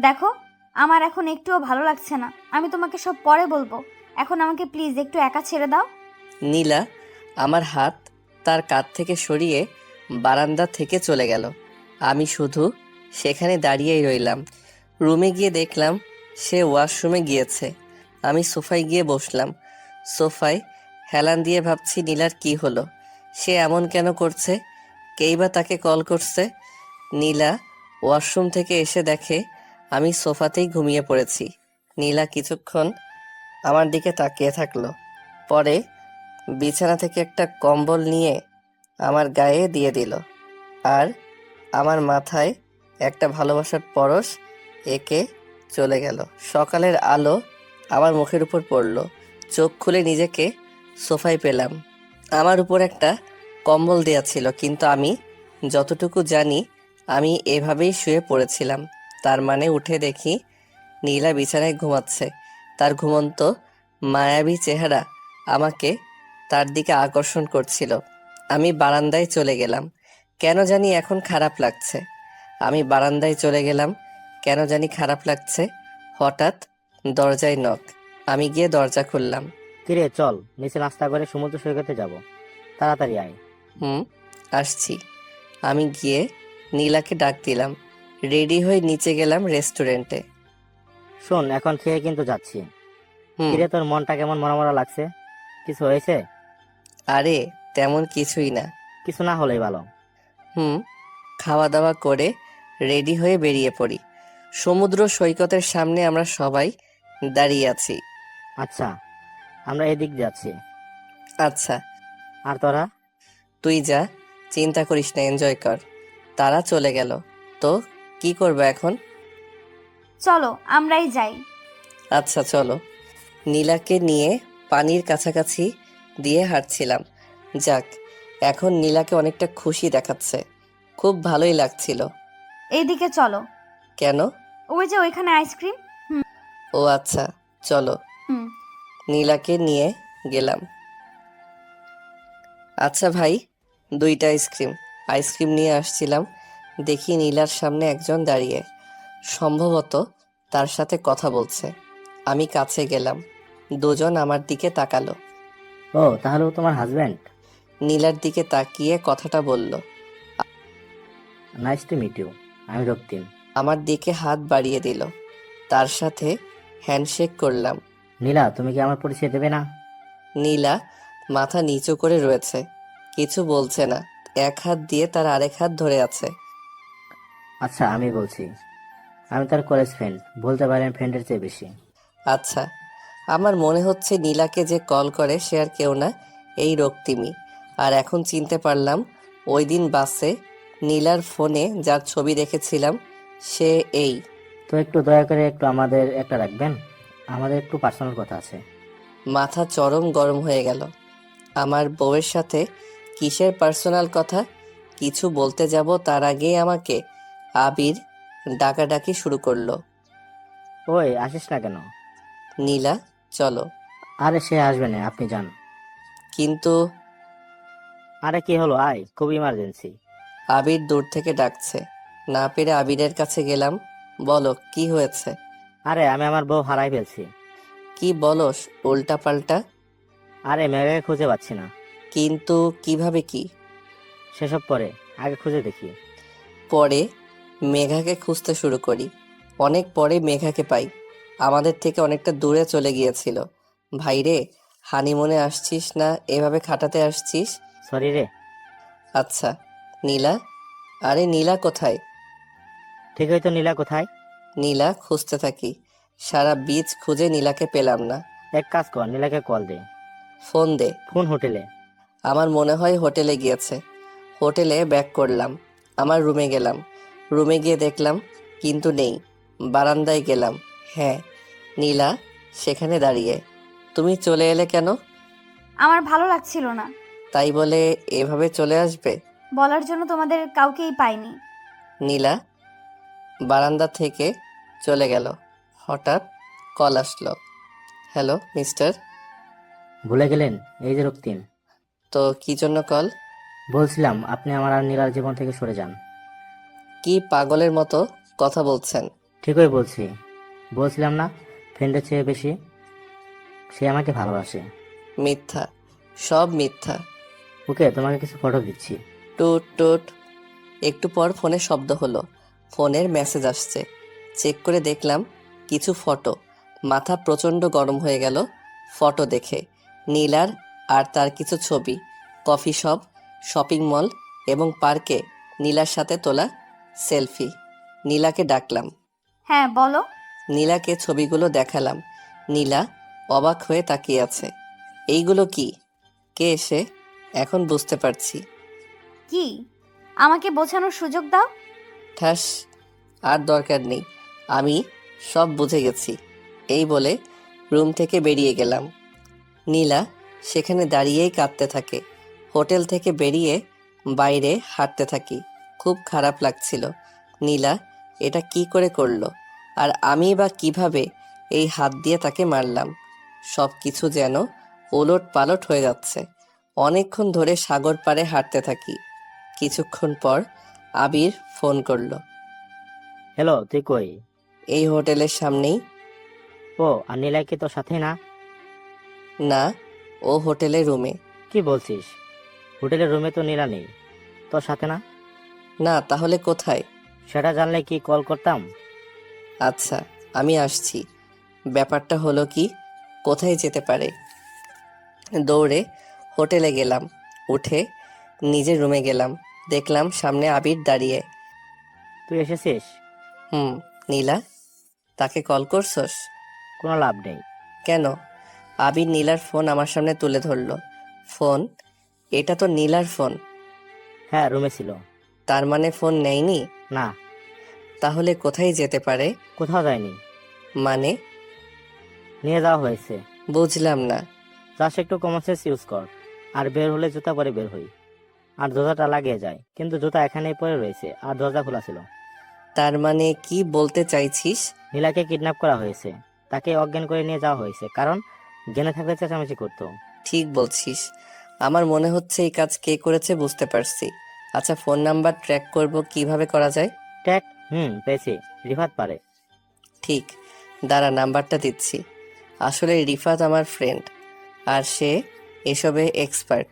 দেখো, আমার এখন একটুও ভালো লাগছে না। আমি তোমাকে সব পরে বলবো। এখন আমাকে প্লিজ একটু একা ছেড়ে দাও। নীলা আমার হাত তার কাঁধ থেকে সরিয়ে বারান্দা থেকে চলে গেল। আমি শুধু সেখানে দাঁড়িয়েই রইলাম। রুমে গিয়ে দেখলাম সে ওয়াশরুমে গিয়েছে। আমি সোফায় গিয়ে বসলাম। সোফায় হেলান দিয়ে ভাবছি নীলার কি হলো, সে এমন কেন করছে, কেই বা তাকে কল করছে। নীলা ওয়াশরুম থেকে এসে দেখে আমি সোফাতেই ঘুমিয়ে পড়েছি। নীলা কিছুক্ষণ আমার দিকে তাকিয়ে থাকলো, পরে বিছানা থেকে একটা কম্বল নিয়ে আমার গায়ে দিয়ে দিল, আর আমার মাথায় একটা ভালোবাসার পরশ এঁকে চলে গেল। সকালের আলো আমার মুখের উপর পড়ল। চোখ খুলে নিজেকে সোফায় পেলাম। আমার উপর একটা কম্বল দেয়া ছিল, কিন্তু আমি যতটুকু জানি আমি এভাবেই শুয়ে পড়েছিলাম। তার মানে উঠে দেখি নীলা বিছানায় ঘুমাচ্ছে। তার ঘুমন্ত মায়াবী চেহারা আমাকে তার দিকে আকর্ষণ করছিল। আমি বারান্দায় চলে গেলাম, কেন জানি এখন খারাপ লাগছে। আমি বারান্দায় চলে গেলাম, কেন জানি খারাপ লাগছে। হঠাৎ দরজায় নক। আমি গিয়ে দরজা খুললাম। কিরে চল, নিচে নাস্তা করে সমুদ্র সৈকতে যাব। তাড়াতাড়ি আয়। হুম, আসছি। আমি গিয়ে নীলাকে ডাক দিলাম। রেডি হয়ে নিচে গেলাম রেস্টুরেন্টে। শোন, এখন খেয়ে কিন্তু যাচ্ছি। হুম। কিরে তোর মনটা কেমন মরা মরা লাগছে? কিছু হয়েছে? আরে তেমন কিছুই না। কিছু না হলেই ভালো। হুম। খাওয়া দাওয়া করে রেডি হয়ে বেরিয়ে পড়ি। সমুদ্র সৈকতের সামনে আমরা সবাই দাঁড়িয়ে আছি। আচ্ছা, আমরা এদিক যাচ্ছি। আচ্ছা, আর তোরা? তুই যা, চিন্তা করিস না, এনজয় কর। তারা চলে গেল। তো কি করবে এখন? চলো আমরাই যাই। আচ্ছা চলো। নীলাকে নিয়ে পানির কাছাকাছি দিয়ে হাঁটছিলাম। যাক, এখন নীলাকে অনেকটা খুশি দেখাচ্ছে, খুব ভালোই লাগছিল। এইদিকে চলো। কেন? ওই যে ওইখানে আইসক্রিম। ও আচ্ছা, চলো। হুম। নীলাকে নিয়ে গেলাম। আচ্ছা ভাই, 2টা আইসক্রিম। আইসক্রিম নিয়ে আসছিলাম, দেখি নীলার সামনে একজন দাঁড়িয়ে, সম্ভবত তার সাথে কথা বলছে। আমি কাছে গেলাম, দুজন আমার দিকে তাকালো। ও, তাহলে ও তোমার হাজবেন্ড? নীলার দিকে তাকিয়ে কথাটা বলল। Nice to meet you. আমি রক্তিম। আমার দিকে হাত বাড়িয়ে দিল। তার সাথে হ্যান্ডশেক করলাম। নীলা, তুমি কি আমার পরিচয় দেবে না? নীলা মাথা নিচু করে রয়েছে, কিছু বলছে না। এক হাত দিয়ে তার আরেক হাত ধরে আছে। আচ্ছা, আমি বলছি। আমি তার কলেজ ফ্রেন্ড, বলতে পারেন ফ্রেন্ডের চেয়ে বেশি। আচ্ছা, আমার মনে হচ্ছে নীলাকে যে কল করে সে আর কেউ না, এই রক্তিমই। আর এখন চিনতে পারলাম, ওই দিন বাসে নীলার ফোনে যার ছবি দেখেছিলাম সে এই। তো একটু দয়া করে একটু আমাদের একটা রাখবেন, আমাদের একটু পার্সোনাল কথা আছে। মাথা চরম গরম হয়ে গেল। আমার বউয়ের সাথে কিসের পার্সোনাল কথা? কিছু বলতে যাব তার আগেই আমাকে আবির ডাকাডাকি শুরু করলো। ওই আসিস না কেন? নীলা, চলো। আরে সে আসবে না, আপনি যান। কিন্তু আরে কি হলো, আয়, খুব ইমার্জেন্সি। আবির দূর থেকে ডাকছে। না পেরে আবিরের কাছে গেলাম। বলো কি হয়েছে? আরে আমি আমার বউ হারাই ফেলছি। কি বলস উল্টা পাল্টা? আরে মেঘাকে খুঁজে পাচ্ছি না। কিন্তু কিভাবে কি? সেসব পরে, আগে খুঁজে দেখি। পরে মেঘাকে খুঁজতে শুরু করি। অনেক পরে মেঘাকে পাই। আমাদের থেকে অনেকটা দূরে চলে গিয়েছিল। ভাইরে, হানিমুনে আসছিস না এভাবে খাটাতে আসছিস? সরি রে। আচ্ছা, নীলা? আরে নীলা কোথায়? ঠিকই তো, নীলা কোথায়? নীলা খুঁজতে থাকি, সারা বীচ খুঁজে নীলাকে পেলাম না। এক কাজ কর, নীলাকে কল দে। ফোন দে। ফোন হোটেলে। আমার মনে হয় হোটেলে গিয়েছে। হোটেলে ব্যাক করলাম, আমার রুমে গেলাম। রুমে গিয়ে দেখলাম কিন্তু নেই। বারান্দায় গেলাম, হ্যাঁ, নীলা সেখানে দাঁড়িয়ে। তুমি চলে এলে কেন? আমার ভালো লাগছিল না। তাই বলে এভাবে চলে আসবে? বলার জন্য তোমাদের কাউকেই পাইনি। নীলা বারান্দা থেকে চলে গেল। হঠাৎ কল আসলো। Hello mister. ভুলে গেলেন? এই যে রক্তিম। তো কি জন্য কল? বলছিলাম আপনি আমার আর নীলার জীবন থেকে সরে যান। কি পাগলের মতো কথা বলছেন? ঠিকই বলছি। বলছিলাম না, ফ্রেন্ডের চেয়ে বেশি সে আমাকে ভালোবাসে। মিথ্যা, সব মিথ্যা। ওকে, তোমাকে কিছু ফটো দিচ্ছি। টুট টুট। একটু পর ফোনে শব্দ হলো। ফোনের মেসেজ আসছে। চেক করে দেখলাম কিছু ফটো। মাথা প্রচণ্ড গরম হয়ে গেল ফটো দেখে। নীলার আর তার কিছু ছবি, কফি শপ, শপিং মল এবং পার্কে নীলার সাথে তোলা সেলফি। নীলাকে ডাকলাম। হ্যাঁ বলো। নীলাকে ছবিগুলো দেখালাম। নীলা অবাক হয়ে তাকিয়ে আছে। এইগুলো কি? কে এসে? এখন বুঝতে পারছি। কি? আমাকে বোঝানোর সুযোগ দাও। ঠাস, আর দরকার নেই, আমি সব বুঝে গেছি। এই বলে রুম থেকে বেরিয়ে গেলাম। নীলা সেখানে দাঁড়িয়েই কাঁদতে থাকে। হোটেল থেকে বেরিয়ে বাইরে হাঁটতে থাকি। খুব খারাপ লাগছিল। নীলা এটা কি করে করলো? আর আমি বা কিভাবে এই হাত দিয়ে তাকে মারলাম? সব কিছু যেন ওলট পালট হয়ে যাচ্ছে। অনেকক্ষণ ধরে সাগর পাড়ে হাঁটতে থাকি। কিছুক্ষণ পর আবির ফোন করলো। হ্যালো, তুই কই? এই হোটেলের সামনেই। ও, আর নীলা কি তোর সাথে না? না, ও হোটেলের রুমে। কি বলছিস? হোটেলের রুমে তো নীলা নেই, তোর সাথে না? না, তাহলে কোথায়? সেটা জানলে কি কল করতাম? আচ্ছা, আমি আসছি। ব্যাপারটা হলো কি, কোথায় যেতে পারে? দৌড়ে হোটেলে গেলাম। উঠে নিজের রুমে গেলাম। দেখলাম সামনে আবির দাঁড়িয়ে। তুই এসেছিস? হুম। নীলা? তাকে কল করছস? কোনো লাভ নেই। কেন? আবির নীলার ফোন আমার সামনে তুলে ধরলো। ফোন? এটা তো নীলার ফোন। হ্যাঁ, রুমে ছিল। তার মানে ফোন নেয়নি? না, তাহলে কোথায় যেতে পারে? কোথাও যায়নি। মানে নিয়ে যাওয়া হয়েছে। বুঝলাম না। জাস্ট একটু কমন সেন্স ইউজ কর। আর বের হলে জুতা পরে বের হই। আর দরজাটা লাগিয়ে যায়, কিন্তু জুতা এখানেই পরে রয়েছে আর দরজা খোলা ছিল। তার মানে কি বলতে চাইছিস? নীলাকে কিডন্যাপ করা হয়েছে। তাকে অজ্ঞান করে নিয়ে যাওয়া হয়েছে, কারণ জেনে থাকলে চেঁচামেচি করতো। ঠিক বলছিস। আমার মনে হচ্ছে এই কাজ কে করেছে বুঝতে পারছি। আচ্ছা, ফোন নাম্বার ট্র্যাক করব, কিভাবে করা যায়? ট্যাগ? পেয়েছি। রিফাত পারে। ঠিক, দাঁড়া নাম্বারটা দিচ্ছি। আসলে রিফাত আমার ফ্রেন্ড, আর সে এসবে এক্সপার্ট।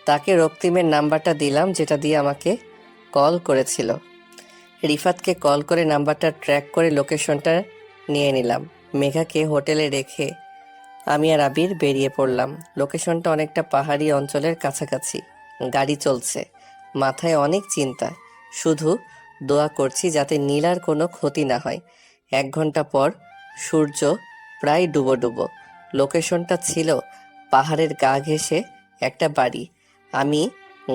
তাকে রক্তিমের নাম্বারটা দিলাম, যেটা দিয়ে আমাকে কল করেছিল। রিফাতকে কল করে নাম্বারটা ট্র্যাক করে লোকেশনটা নিয়ে নিলাম। মেঘাকে হোটেলে রেখে আমি আর আবির বেরিয়ে পড়লাম। লোকেশনটা অনেকটা পাহাড়ি অঞ্চলের কাছাকাছি। গাড়ি চলছে, মাথায় অনেক চিন্তা। শুধু দোয়া করছি যাতে নীলার কোনো ক্ষতি না হয়। 1 ঘন্টা পর সূর্য প্রায় ডুবো ডুবো। লোকেশনটা ছিল পাহাড়ের গা ঘেঁষে একটা বাড়ি। আমি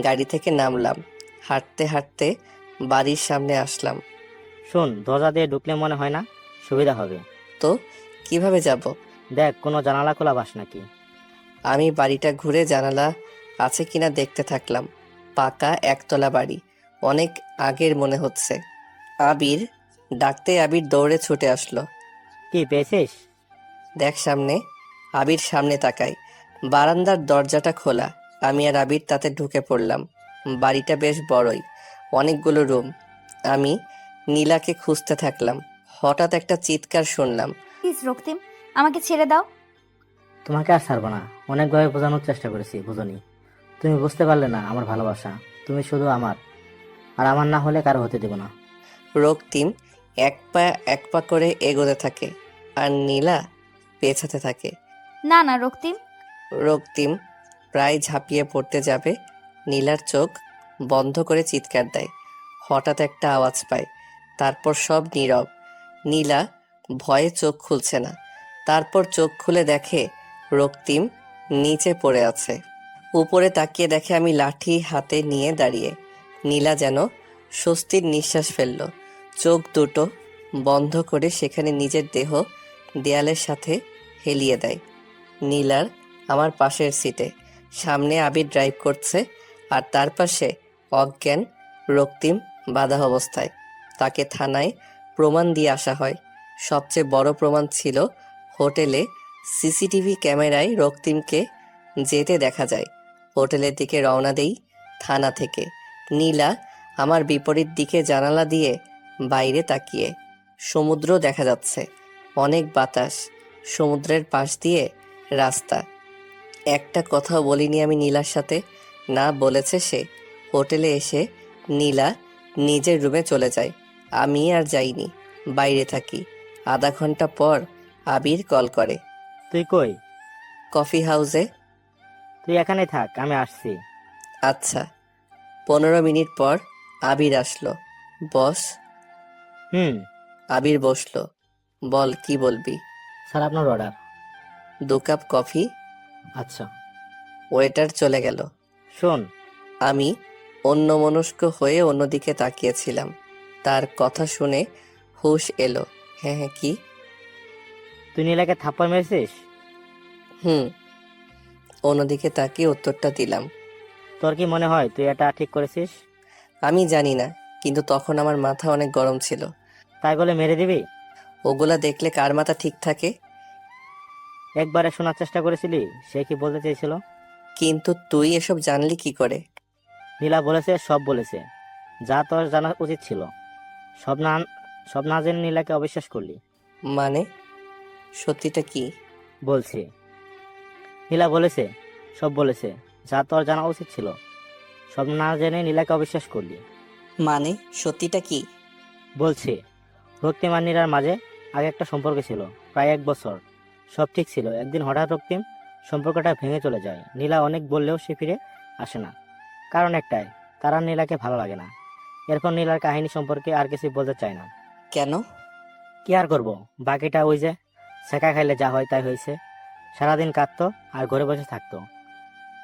গাড়ি থেকে নামলাম। হাঁটতে হাঁটতে বাড়ির সামনে আসলাম। শোন, দরজা দিয়ে ঢুকলে মনে হয় না সুবিধা হবে। তো কিভাবে যাব? দেখ কোনো জানালা খোলা বাস নাকি। আমি বাড়িটা ঘুরে জানালা আছে কিনা দেখতে থাকলাম। পাকা একতলা বাড়ি, অনেক আগের মনে হচ্ছে। আবির ডাকতে আবির দৌড়ে ছুটে আসলো। কি পেয়েছিস? দেখ সামনে। আবির সামনে তাকাই। বারান্দার দরজাটা খোলা। আমি আর আবির তাতে ঢুকে পড়লাম। বাড়িটা বেশ বড়ই, অনেকগুলো রুম। আমি নীলাকে খুঁজতে থাকলাম। হঠাৎ একটা চিৎকার শুনলাম। প্লিজ রক্তিম, আমাকে ছেড়ে দাও। তোমাকে আর ছাড়বো না। অনেকভাবে বোঝানোর চেষ্টা করেছি, বুঝোনি। তুমি বুঝতে পারলে না আমার ভালোবাসা। তুমি শুধু আমার, আর আমার না হলে কারো হতে দেবো না। রক্তিম এক পা করে এগোতে থাকে আর নীলা পেছাতে থাকে। না না রক্তিম, রক্তিম প্রায় ঝাঁপিয়ে পড়তে যাবে, নীলার চোখ বন্ধ করে চিৎকার দেয়। হঠাৎ একটা আওয়াজ পায়, তারপর সব নীরব। নীলা ভয়ে চোখ খুলছে না। তারপর চোখ খুলে দেখে রক্তিম নিচে পড়ে আছে। উপরে তাকিয়ে দেখে আমি লাঠি হাতে নিয়ে দাঁড়িয়ে। নীলা যেন স্বস্তির নিঃশ্বাস ফেলল। চোখ দুটো বন্ধ করে সেখানে নিজের দেহ দেয়ালের সাথে হেলিয়ে দেয়। নীলার আমার পাশের সিটে, সামনে আবির ড্রাইভ করছে, আর তার পাশে অজ্ঞান রক্তিম বাধা অবস্থায়। তাকে থানায় প্রমাণ দিয়ে আসা হয়। সবচেয়ে বড় প্রমাণ ছিল হোটেলে সিসিটিভি ক্যামেরায় রক্তিমকে যেতে দেখা যায়। হোটেলের দিকে রওনা দেই থানা থেকে। নীলা আমার বিপরীত দিকে জানালা দিয়ে বাইরে তাকিয়ে। সমুদ্র দেখা যাচ্ছে, অনেক বাতাস, সমুদ্রের পাশ দিয়ে রাস্তা। একটা কথাও বলিনি আমি নীলার সাথে। না বলেছে সে। হোটেলে এসে নীলা নিজের রুমে চলে যায়, আমি আর যাইনি, বাইরে থাকি। আধা ঘন্টা পর আবির কল করে। তুই কই? কফি হাউসে। তুই এখানেই থাক, আমি আসছি। আচ্ছা। 15 মিনিট পর আবির আসলো। বস। হুম। আবির বসলো। বল, কি বলবি? স্যার, আপনার অর্ডার। 2 cup coffee. আচ্ছা। ওয়েটার চলে গেল। শোন, আমি অন্যমনস্ক হয়ে অন্যদিকে তাকিয়েছিলাম। তার কথা শুনে হুঁশ এলো। হ্যাঁ হ্যাঁ, কি? তুই নীলাকে থাপ্পড় মেরেছিস? হুম। অন্যদিকে তাকিয়ে উত্তরটা দিলাম। তোর কি মনে হয় তুই এটা ঠিক করেছিস? আমি জানি না, কিন্তু তখন আমার মাথা অনেক গরম ছিল। তাই বলে মেরে দিবি? ওগুলা দেখলে কার মাথা ঠিক থাকে? একবারে শোনার চেষ্টা করেছিলি সে কি বলতে চেয়েছিল? কিন্তু তুই এসব জানলি কি করে? নীলা বলেছে, সব বলেছে, যা তোর জানা উচিত ছিল। সব না সব না জেনে নীলাকে অবিশ্বাস করলি। মানে সত্যিটা কি? বলছি। নীলা বলেছে, সব বলেছে, যা তোর জানা উচিত ছিল। সব না জেনে নীলাকে অবিশ্বাস করলি। মানে সত্যিটা কি? বলছি, রক্তিম আর নীলার মাঝে আগে একটা সম্পর্ক ছিল, প্রায় 1 বছর। সব ঠিক ছিল। একদিন হঠাৎ রক্তিম সম্পর্কটা ভেঙে চলে যায়। নীলা অনেক বললেও সে ফিরে আসে না। কারণ একটাই, তার আর নীলাকে ভালো লাগে না। এরপর নীলার কাহিনী সম্পর্কে আর কিছু বলতে চায় না। কেন? কি আর করবো, বাকিটা ওই যে ছেঁকা খাইলে যা হয় তাই হয়েছে। সারাদিন কাঁদতো আর ঘরে বসে থাকতো।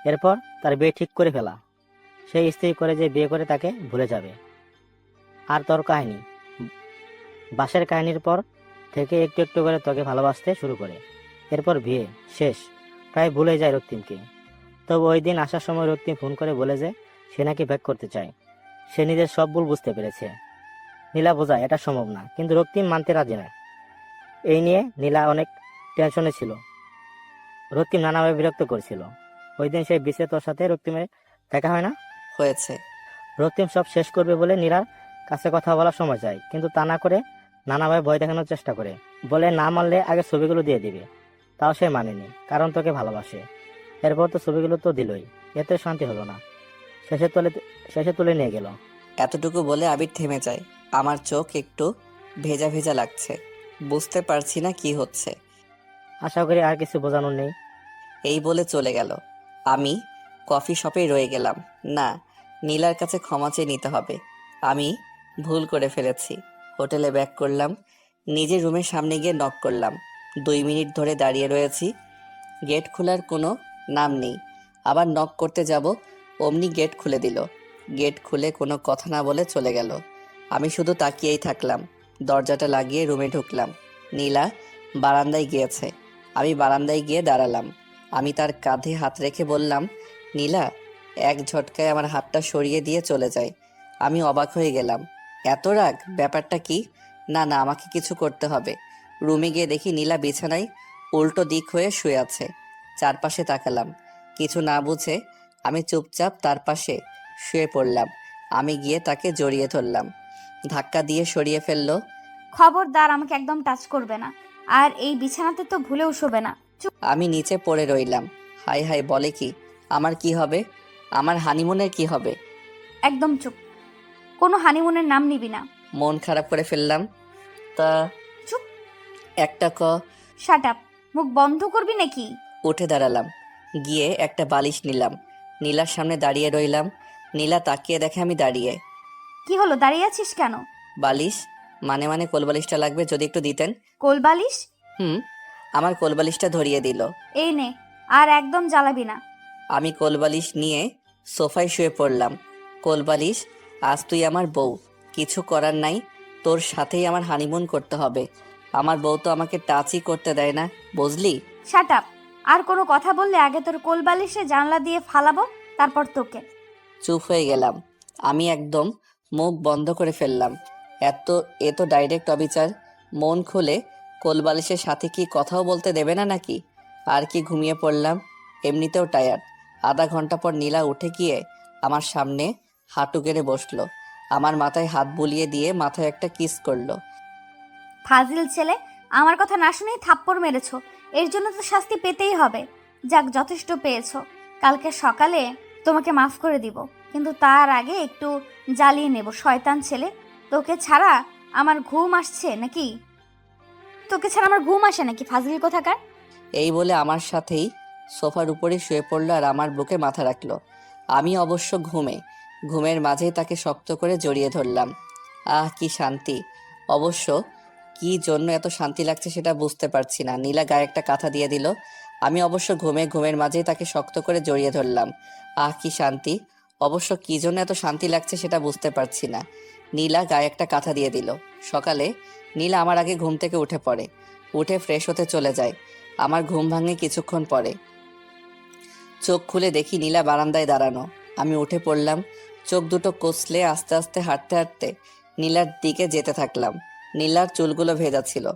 এরপর তার বিয়ে ঠিক করে ফেলা। সেই স্ত্রী করে যে বিয়ে করে তাকে ভুলে যাবে। আর তোর কাহিনী, বাসের কাহিনীর পর থেকে একটু একটু করে তোকে ভালোবাসতে শুরু করে। এরপর বিয়ে শেষ, প্রায় ভুলে যায় রক্তিমকে। তবে ওই দিন আসার সময় রক্তিম ফোন করে বলে যে সে নাকি ব্যাক করতে চায়। সে নিজের সব ভুল বুঝতে পেরেছে। নীলা বোঝায় এটা সম্ভব না, কিন্তু রক্তিম মানতে রাজি না। এই নিয়ে নীলা অনেক টেনশনে ছিল। রক্তিম নানাভাবে বিরক্ত করছিল। ওই দিন সেই বিচে তোর সাথে রক্তিমের দেখা হয় না? হয়েছে। রক্তিম সব শেষ করবে বলে নীলার কাছে কথা বলার সময় চায়, কিন্তু তা না করে নানাভাবে ভয় দেখানোর চেষ্টা করে। বলে না মানলে আগে ছবিগুলো দিয়ে দিবে। তাও সে মানেনি, কারণ তোকে ভালোবাসে। এরপর তো ছবিগুলো তো দিলই, এতে শান্তি হলো না। শেষে তুলে নিয়ে গেল। এতটুকু বলে আবির থেমে যায়। আমার চোখ একটু ভেজা ভেজা লাগছে। বুঝতে পারছি না কি হচ্ছে। আশা করি আর কিছু বোঝানোর নেই। এই বলে চলে গেল। আমি কফি শপেই রয়ে গেলাম। না, নীলার কাছে ক্ষমা চেয়ে নিতে হবে। আমি ভুল করে ফেলেছি। হোটেলে ব্যাক করলাম, নিজের রুমের সামনে গিয়ে নক করলাম। 2 মিনিট ধরে দাঁড়িয়ে রয়েছি, গেট খোলার কোনো নাম নেই। আবার নক করতে যাব, অমনি গেট খুলে দিল। গেট খুলে কোনো কথা না বলে চলে গেল। আমি শুধু তাকিয়েই থাকলাম। দরজাটা লাগিয়ে রুমে ঢুকলাম। নীলা বারান্দায় গিয়েছে। আমি বারান্দায় গিয়ে দাঁড়ালাম। আমি তার কাঁধে হাত রেখে বললাম, নীলা। এক ঝটকায় আমার হাতটা সরিয়ে দিয়ে চলে যায়। আমি অবাক হয়ে গেলাম। এত রাগ? ব্যাপারটা কি? না না, আমাকে কিছু করতে হবে। রুমে গিয়ে দেখি নীলা বিছানায় উল্টো দিক হয়ে শুয়ে আছে। চারপাশে তাকালাম, কিছু না বুঝে আমি চুপচাপ তার পাশে শুয়ে পড়লাম। আমি গিয়ে তাকে জড়িয়ে ধরলাম, ধাক্কা দিয়ে সরিয়ে ফেললো। খবরদার, আমাকে একদম টাচ করবে না। আর এই বিছানাতে তো ভুলেও শোবে না। চুপ। আমি নিচে পড়ে রইলাম। হাই হাই, বলে কি? আমার কি হবে? আমার হানিমুনের কি হবে? একদম চুপ। কোনো হানিমুনের নাম নিবি না। মন খারাপ করে ফেললাম। তা চুপ। একটা শাট আপ। মুখ বন্ধ করবি নাকি? উঠে দাঁড়ালাম। গিয়ে একটা বালিশ নিলাম। নীলার সামনে দাঁড়িয়ে রইলাম। নীলা তাকিয়ে দেখে আমি দাঁড়িয়ে। কি হলো, দাঁড়িয়ে আছিস কেন? বালিশ মানে কোলবালিশটা লাগবে, যদি একটু দিতেন। কোলবালিশ? হুম। আমার কোলবালিশটা ধরিয়ে দিল। এই নে, আর একদম জ্বালাবি না। আমি কোলবালিশ নিয়ে সোফায় শুয়ে পড়লাম। কোলবালিশ, আজ তুই আমার বউ, কিছু করার নাই, তোর সাথেই আমার হানিমুন করতে হবে। আমার বউ তো আমাকে টাচই করতে দেয় না, বুঝলি? Shut up. আর কোনো কথা বললে আগে তোর কোলবালিশে জানলা দিয়ে ফালাবো, তারপর তোকে। চুপ হয়ে গেলাম। আমি একদম মুখ বন্ধ করে ফেললাম। এ তো ডাইরেক্ট অবিচার। মন খুলে কোলবালিশের সাথে কি কথাও বলতে দেবে না নাকি? আর কি ঘুমিয়ে পড়লাম, এমনিতেও টায়ার্ড। আধা ঘন্টা পর নীলা উঠে গিয়ে আমার সামনে হাঁটু গেড়ে বসলো। আমার মাথায় হাত বুলিয়ে দিয়ে মাথায় একটা কিস করলো। ফাজিল ছেলে, আমার কথা না শুনেই থাপ্পড় মেরেছো, এর জন্য তো শাস্তি পেতেই হবে। যাক, যথেষ্ট পেয়েছো। কালকে সকালে তোমাকে মাফ করে দিব, কিন্তু তার আগে একটু জ্বালিয়ে নেব। শয়তান ছেলে, তোকে ছাড়া আমার ঘুম আসছে নাকি? তোকে ছাড়া আমার ঘুম আসে নাকি, ফাজিল কোথাকার? এই বলে আমার সাথেই সোফার উপরে শুয়ে পড়লো আর আমার বুকে মাথা রাখলো। আমি অবশ্য ঘুমের মাঝেই তাকে শক্ত করে জড়িয়ে ধরলাম। আহ, কি শান্তি! অবশ্য কি জন্য এত শান্তি লাগছে সেটা বুঝতে পারছি না। নীলা গায়ে একটা কাঁথা দিয়ে দিল। আমি অবশ্য ঘুমের মাঝেই তাকে শক্ত করে জড়িয়ে ধরলাম। আহ, কি শান্তি! অবশ্য কি জন্য এত শান্তি লাগছে সেটা বুঝতে পারছি না। নীলা গায়ে একটা কাঁথা দিয়ে দিল। সকালে নীলা আমার আগে ঘুম থেকে উঠে পড়ে, উঠে ফ্রেশ হতে চলে যায়। আমার ঘুম ভাঙে কিছুক্ষণ পরে। চোখ খুলে দেখি নীলা বারান্দায় দাঁড়ানো। আমি উঠে পড়লাম। চোখ দুটো কষলে আস্তে আস্তে হাঁটতে হাঁটতে নীলার দিকে যেতে থাকলাম। নীলার চুলগুলো ভেজা ছিল,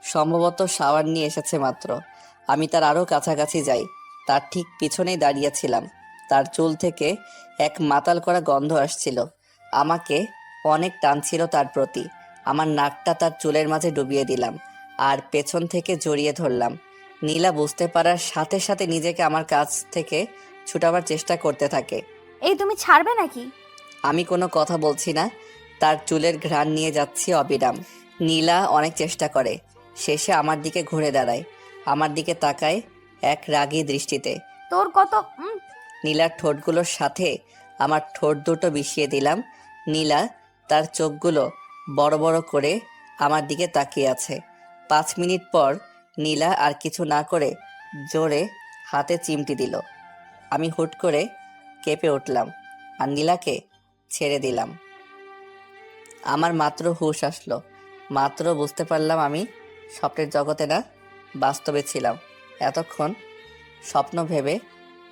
সম্ভবত শাওয়ার নিয়ে এসেছে মাত্র। আমি তার আরও কাছাকাছি যাই। তার ঠিক পিছনেই দাঁড়িয়েছিলাম। তার চুল থেকে এক মাতাল করা গন্ধ আসছিল। আমাকে অনেক টানছিল তার প্রতি। আমার নাকটা তার চুলের মাঝে ডুবিয়ে দিলাম আর পেছন থেকে জড়িয়ে ধরলাম। নীলা বুঝতে পারার সাথে সাথে নিজেকে আমার কাছ থেকে ছুটাবার চেষ্টা করতে থাকে। এই, তুমি ছাড়বে নাকি? আমি কোনো কথা বলছি না, তার চুলের ঘ্রাণ নিয়ে যাচ্ছি অবিরাম। নীলা অনেক চেষ্টা করে, শেষে আমার দিকে ঘুরে দাঁড়ায়, আমার দিকে তাকায় এক রাগী দৃষ্টিতে। তোর কত নীলার ঠোঁটগুলোর সাথে আমার ঠোঁট দুটো মিশিয়ে দিলাম। নীলা তার চোখগুলো বড় বড় করে আমার দিকে তাকিয়ে আছে। 5 মিনিট পর নীলা আর কিছু না করে জোরে হাতে চিমটি দিল। আমি হুট করে কেঁপে উঠলাম আর নীলাকে ছেড়ে দিলাম। আমার মাত্র হুঁশ আসলো, মাত্র বুঝতে পারলাম আমি স্বপ্নের জগতে না, বাস্তবে ছিলাম। এতক্ষণ স্বপ্ন ভেবে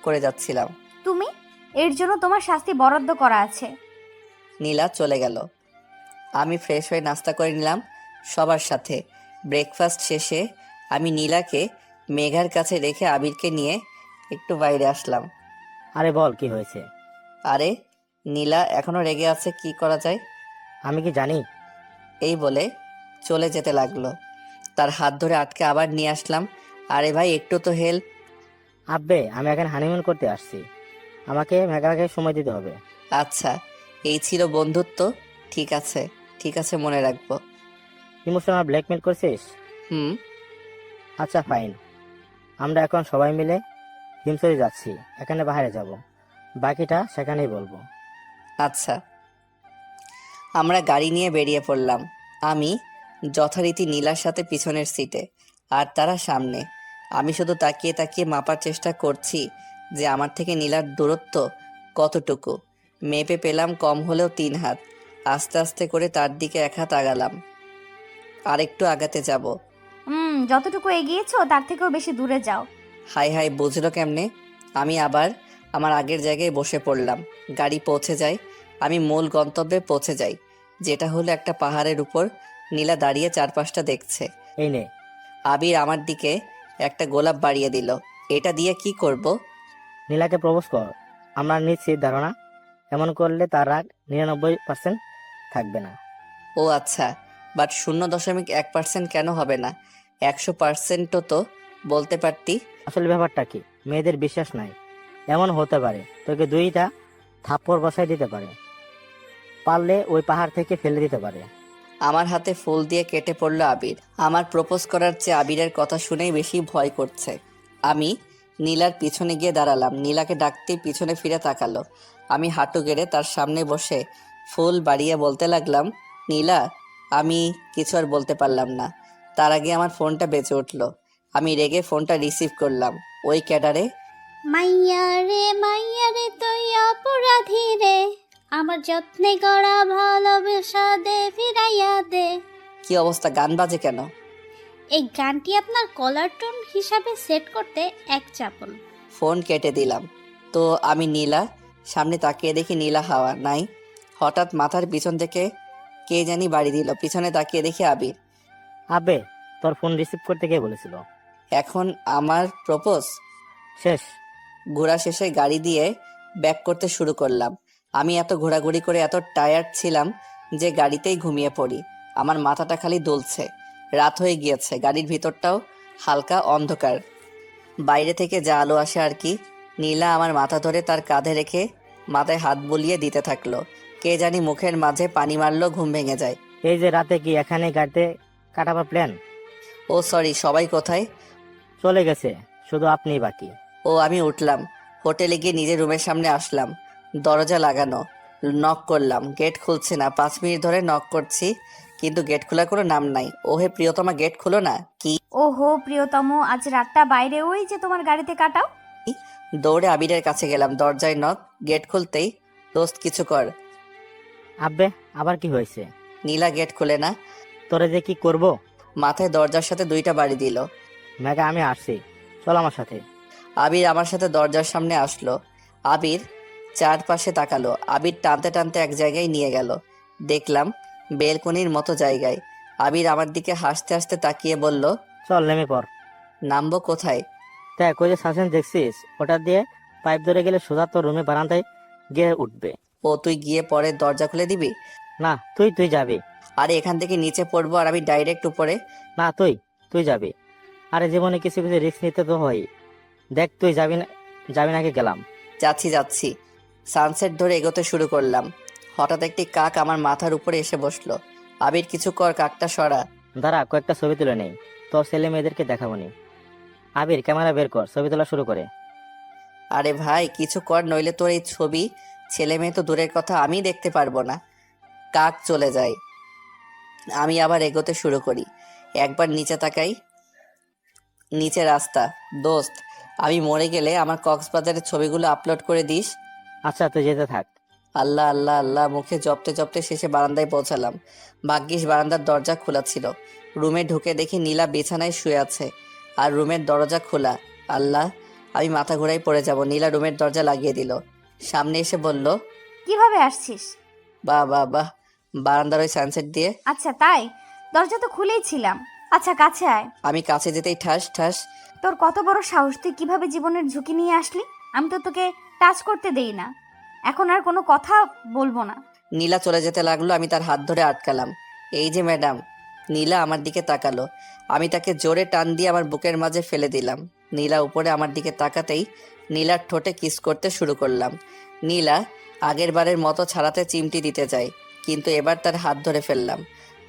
করে যাচ্ছিলাম। তুমি? এর জন্য তোমার শাস্তি বরাদ্দ করা আছে। নীলা চলে গেল। আমি ফ্রেশ হয়ে নাস্তা করে নিলাম সবার সাথে। ব্রেকফাস্ট শেষে আমি নীলাকে মেঘার কাছে রেখে আবিরকে নিয়ে একটু বাইরে আসলাম। আরে বল, কি হয়েছে? আরে, নীলা এখনো রেগে আছে, কি করা যায়? আমি কি জানি? এই বলে চলে যেতে লাগলো। তার হাত ধরে আটকে আবার নিয়ে আসলাম। আরে ভাই, একটু তো হেল্প। আব্বে, আমি এখানে হানিমুন করতে আসছি, আমাকে মেঘাকে সময় দিতে হবে। আচ্ছা, এই ছিল বন্ধুত্ব। ঠিক আছে, ঠিক আছে, মনে রাখবো। ইমোশনাল ব্ল্যাকমেল করছিস? হুম। আচ্ছা ফাইন, আমরা এখন সবাই মিলে হিমসরে যাচ্ছি, এখানে বাইরে যাব, বাকিটা সেখানেই বলবো। আচ্ছা। আমরা গাড়ি নিয়ে বেরিয়ে পড়লাম। আমি যথারীতি নীলার সাথে পিছনের সিটে আর তারা সামনে। আমি শুধু তাকিয়ে তাকিয়ে মাপার চেষ্টা করছি যে আমার থেকে নীলার দূরত্ব কতটুকু। মেপে পেলাম কম হলেও 3 হাত। আস্তে আস্তে করে তার দিকে 1 হাত আগালাম। আরেকটু আগাতে যাব। যতটুকু এগিয়েছো তার থেকেও বেশি দূরে যাও। হাই হাই, বুঝলো কেমনে? আমি আবার আমার আগের জায়গায় বসে পড়লাম। গাড়ি পৌঁছে যায়। আমি মূল গন্তব্যে পৌঁছে যাই, যেটা হলো একটা পাহাড়ের উপর। নীলা দাঁড়িয়ে চারপাশটা দেখছে। এই নে। আবির আমার দিকে একটা গোলাপ বাড়িয়ে দিল। এটা দিয়ে কি করব? নীলাকে প্রপোজ কর। আমরা নিশ্চিত ধারণা এমন করলে তার রাগ 99% থাকবে না। ও আচ্ছা, বাট 0.1% কেন হবে না? 100%ও তো বলতে পারতি। আসলে ব্যাপারটা কি, মেয়েদের বিশ্বাস নাই। এমন হতে পারে তোকে 2টা থাপ্পড় বসাই দিতে পারে, পারলে ওই পাহাড় থেকে ফেলে দিতে পারে। আমার হাতে ফুল দিয়ে কেটে পড়ল আবির। আমার প্রপোজ করার চেয়ে আবিরের কথা শুনেই বেশি ভয় করছে। আমি নীলার পিছনে গিয়ে দাঁড়ালাম। নীলাকে ডাকতেই পিছনে ফিরে তাকালো। আমি হাঁটু গেড়ে তার সামনে বসে ফুল বাড়িয়ে বলতে লাগলাম, নীলা। আমি কিছু আর বলতে পারলাম না। তার আগে আমার ফোনটা বেজে উঠল। আমি রেগে ফোনটা রিসিভ করলাম। ওই ক্যাডারে। মাইয়া রে তুই অপরাধী রে, আমার যত্নে গড়া ভালোবাসা দে ফিরাইয়া দে। কি অবস্থা, গান বাজে কেন? এই গানটি আপনার কলার টোন হিসাবে সেট করতে এক চাপুন। ফোন কেটে দিলাম। তো আমি নীলা সামনে তাকিয়ে দেখি নীলা হাওয়া নাই। হঠাৎ মাথার পিছন থেকে কে জানি বাড়ি দিল। পিছনে তাকিয়ে দেখি আবির। আবে, তোর ফোন রিসিভ করতে কে বলেছিল? এখন আমার প্রপোজ। শেষ। ঘোরা শেষে গাড়ি দিয়ে ব্যাক করতে শুরু করলাম। আমি এত ঘোরাঘুরি করে এত টায়ার্ড ছিলাম যে গাড়িতেই ঘুমিয়ে পড়ি। আমার মাথাটা খালি দুলছে। রাত হয়ে গিয়েছে, গাড়ির ভিতরটাও হালকা অন্ধকার, বাইরে থেকে যা আলো আসে আর কি। নীলা আমার মাথা ধরে তার কাঁধে রেখে মাথায় হাত বুলিয়ে দিতে থাকলো। কে জানি মুখের মাঝে পানি মারলো, ঘুম ভেঙে যায়। এই যে রাতে কি এখানে গাড়িতে কাটাবার প্ল্যান? ও সরি, সবাই কোথায়? চলে গেছে, শুধু আপনিই বাকি। ও আমি উঠলাম, হোটেলে গিয়ে নিজের রুমের সামনে আসলাম। দরজা লাগানো, নক করলাম, গেট খুলছে না। 5 মিনিট ধরে নক করছি কিন্তু গেট খোলার কোনো নাম নাই। ওহে প্রিয়তমা, গেট খুলো না। কি? ওহো প্রিয়তম, আজ রাতটা বাইরে ওই যে তোমার গাড়িতে কাটাও। দৌড়ে আবিরের কাছে গেলাম, দরজায় নক। গেট খুলতেই, দোস্ত কিছু কর। আব্বে, আবার কি হয়েছে? নীলা গেট খুলে না। তোরে যে কি করব? মাথায় দরজার সাথে 2টা বাড়ি দিল। মেঘা, আমি আসছি, চল আমার সাথে। আবির আমার সাথে দরজার সামনে আসলো। আবির চারপাশে তাকালো। আবির টানতে টানতে এক জায়গায় নিয়ে গেল। দেখলাম বেলকনির মতো জায়গায়। আবির আমার দিকে হাসতে হাসতে তাকিয়ে বলল, চল নেমে পড়। নামবো কোথায়? দেখ, ওই যে সাসেন দেখছিস, ওটা দিয়ে পাইপ ধরে গেলে সোজা তোর রুমে বারান্দায় গিয়ে উঠবে। ও তুই গিয়ে পরে দরজা খুলে দিবি? না, তুই যাবি। আরে এখান থেকে নিচে পড়বো আর আমি ডাইরেক্ট উপরে? না, তুই যাবি। আরে জীবনে কিছু কিছু রিস্ক নিতে তো হয়। দেখ, তুই যাবি নাকি গেলাম? যাচ্ছি। সানসেট ধরে এগোতে শুরু করলাম। হঠাৎ একটি কাক আমার মাথার উপরে এসে বসলো। আবির কিছু কর, কাকটা সরা। দাঁড়া, কয়েকটা ছবি তুলে নেই, তোর ছেলে মেয়েদেরকে দেখাবো নি। আবির, ক্যামেরা বের কর, ছবি তোলা শুরু করে। আরে ভাই কিছু কর, নইলে তোর এই ছবি ছেলে মেয়ে তো দূরের কথা, আমি দেখতে পারবো না। কাক চলে যায়। আমি আবার এগোতে শুরু করি। একবার নিচে তাকাই, নিচে রাস্তা। দোস্ত, আমি মরে গেলে আমার কক্সবাজারের ছবিগুলো আপলোড করে দিস। আচ্ছা, তুই যেতে থাক। আল্লাহ আল্লাহ আল্লাহ মুখে জপতে জপতে শেষে বারান্দায় পৌঁছালাম। ভাগ্যিস বারান্দার দরজা খোলা ছিল। রুমে ঢুকে দেখি নীলা বিছানায় শুয়ে আছে আর রুমের দরজা খোলা। আল্লাহ, আমি মাথা ঘুরাই পড়ে যাব। নীলা রুমের দরজা লাগিয়ে দিল। সামনে এসে বলল, কিভাবে আসছিস? বাহ বাহ বাহ, বারান্দার ওই সানসেট দিয়ে। আচ্ছা তাই, দরজা তো খুলেই ছিলাম। আচ্ছা কাছে আয়। আমি কাছে যেতেই ঠাস ঠাস। তোর কত বড় সাহস, তুই কিভাবে জীবনের ঝুঁকি নিয়ে আসলি? আমি তো তোকে টাচ করতে দেই না। এখন আর কোনো কথা বলবো না। নীলা চলে যেতে লাগলো, আমি তার হাত ধরে আটকালাম। এই যে ম্যাডাম। নীলা আমার দিকে তাকালো। আমি তাকে জোরে টান দিয়ে আমার বুকের মাঝে ফেলে দিলাম। নীলা উপরে আমার দিকে তাকাতেই নীলার ঠোঁটে কিস করতে শুরু করলাম। নীলা আগের বারের মতো ছাড়াতে চিমটি দিতে যায়, কিন্তু এবার তার হাত ধরে ফেললাম।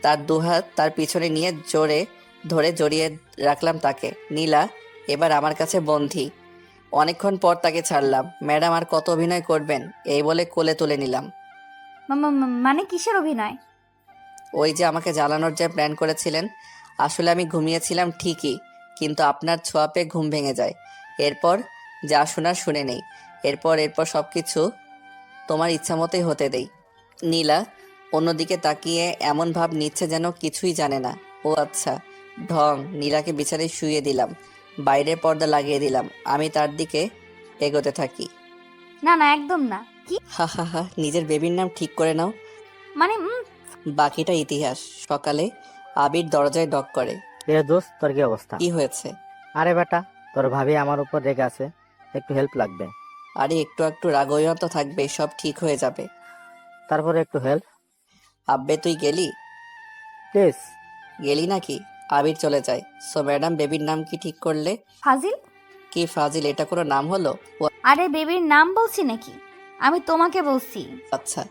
তার দুহাত তার পিছনে নিয়ে জোরে ধরে জড়িয়ে রাখলাম তাকে। নীলা এবার আমার কাছে বন্ধী। অনেকক্ষণ পর তাকে ছাড়লাম। ম্যাডাম আর কত অভিনয় করবেন, এই বলে কোলে তুলে নিলাম। মানে কিসের অভিনয়? ওই যে আমাকে জ্বালানোর যে প্ল্যান করেছিলেন। আসলে আমি ঘুমিয়েছিলাম ঠিকই, কিন্তু আপনার ছোঁয়া পেয়ে ঘুম ভেঙে যায়। এরপর যা শোনার শুনে নেই। এরপর সব কিছু তোমার ইচ্ছা মতোই হতে দেই। নীলা অন্যদিকে তাকিয়ে এমন ভাব নিচ্ছে যেন কিছুই জানে না। ও আচ্ছা, ঢং। নীলাকে বিছানায় শুইয়ে দিলাম, বাইরের পর্দা লাগিয়ে দিলাম। আমি তার দিকে এগোতে থাকি। না না, একদম না। কি হা হা হা, নিজের বেবির নাম ঠিক করে নাও। মানে? বাকিটা ইতিহাস। সকালে আবির দরজায় নক করে। এ দোস্ত, তোর কি অবস্থা? কি হয়েছে? আরে বেটা, তোর ভাবি আমার উপর রেগে আছে, একটু হেল্প লাগবে। আরে একটু একটু রাগ অভিমান তো থাকবে, সব ঠিক হয়ে যাবে। তারপরে একটু হেল্প আব্বে তুই গেলি? প্লিজ। গেলি নাকি? আবির চলে যায়। সো ম্যাডাম, বেবির নাম কি ঠিক করলে? ফাজিল? কি ফাজিল, এটা কোনো নাম হলো? ও আরে বেবির নাম বলছি নাকি? আমি তোমাকে বলছি। আচ্ছা,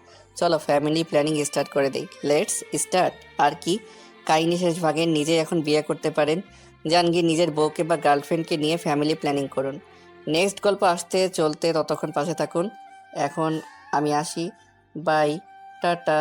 চলো ফ্যামিলি প্ল্যানিং স্টার্ট করে দেই। Let's start. আর কি, কাহিনী শেষ ভাগে নিজে এখন বিয়ে করতে পারেন। যান গিয়ে নিজের বউকে বা গার্লফ্রেন্ডকে নিয়ে ফ্যামিলি প্ল্যানিং করুন। নেক্সট গল্প আসতে চলতে ততক্ষণ পাশে থাকুন। এখন আমি আসি, বাই, টাটা।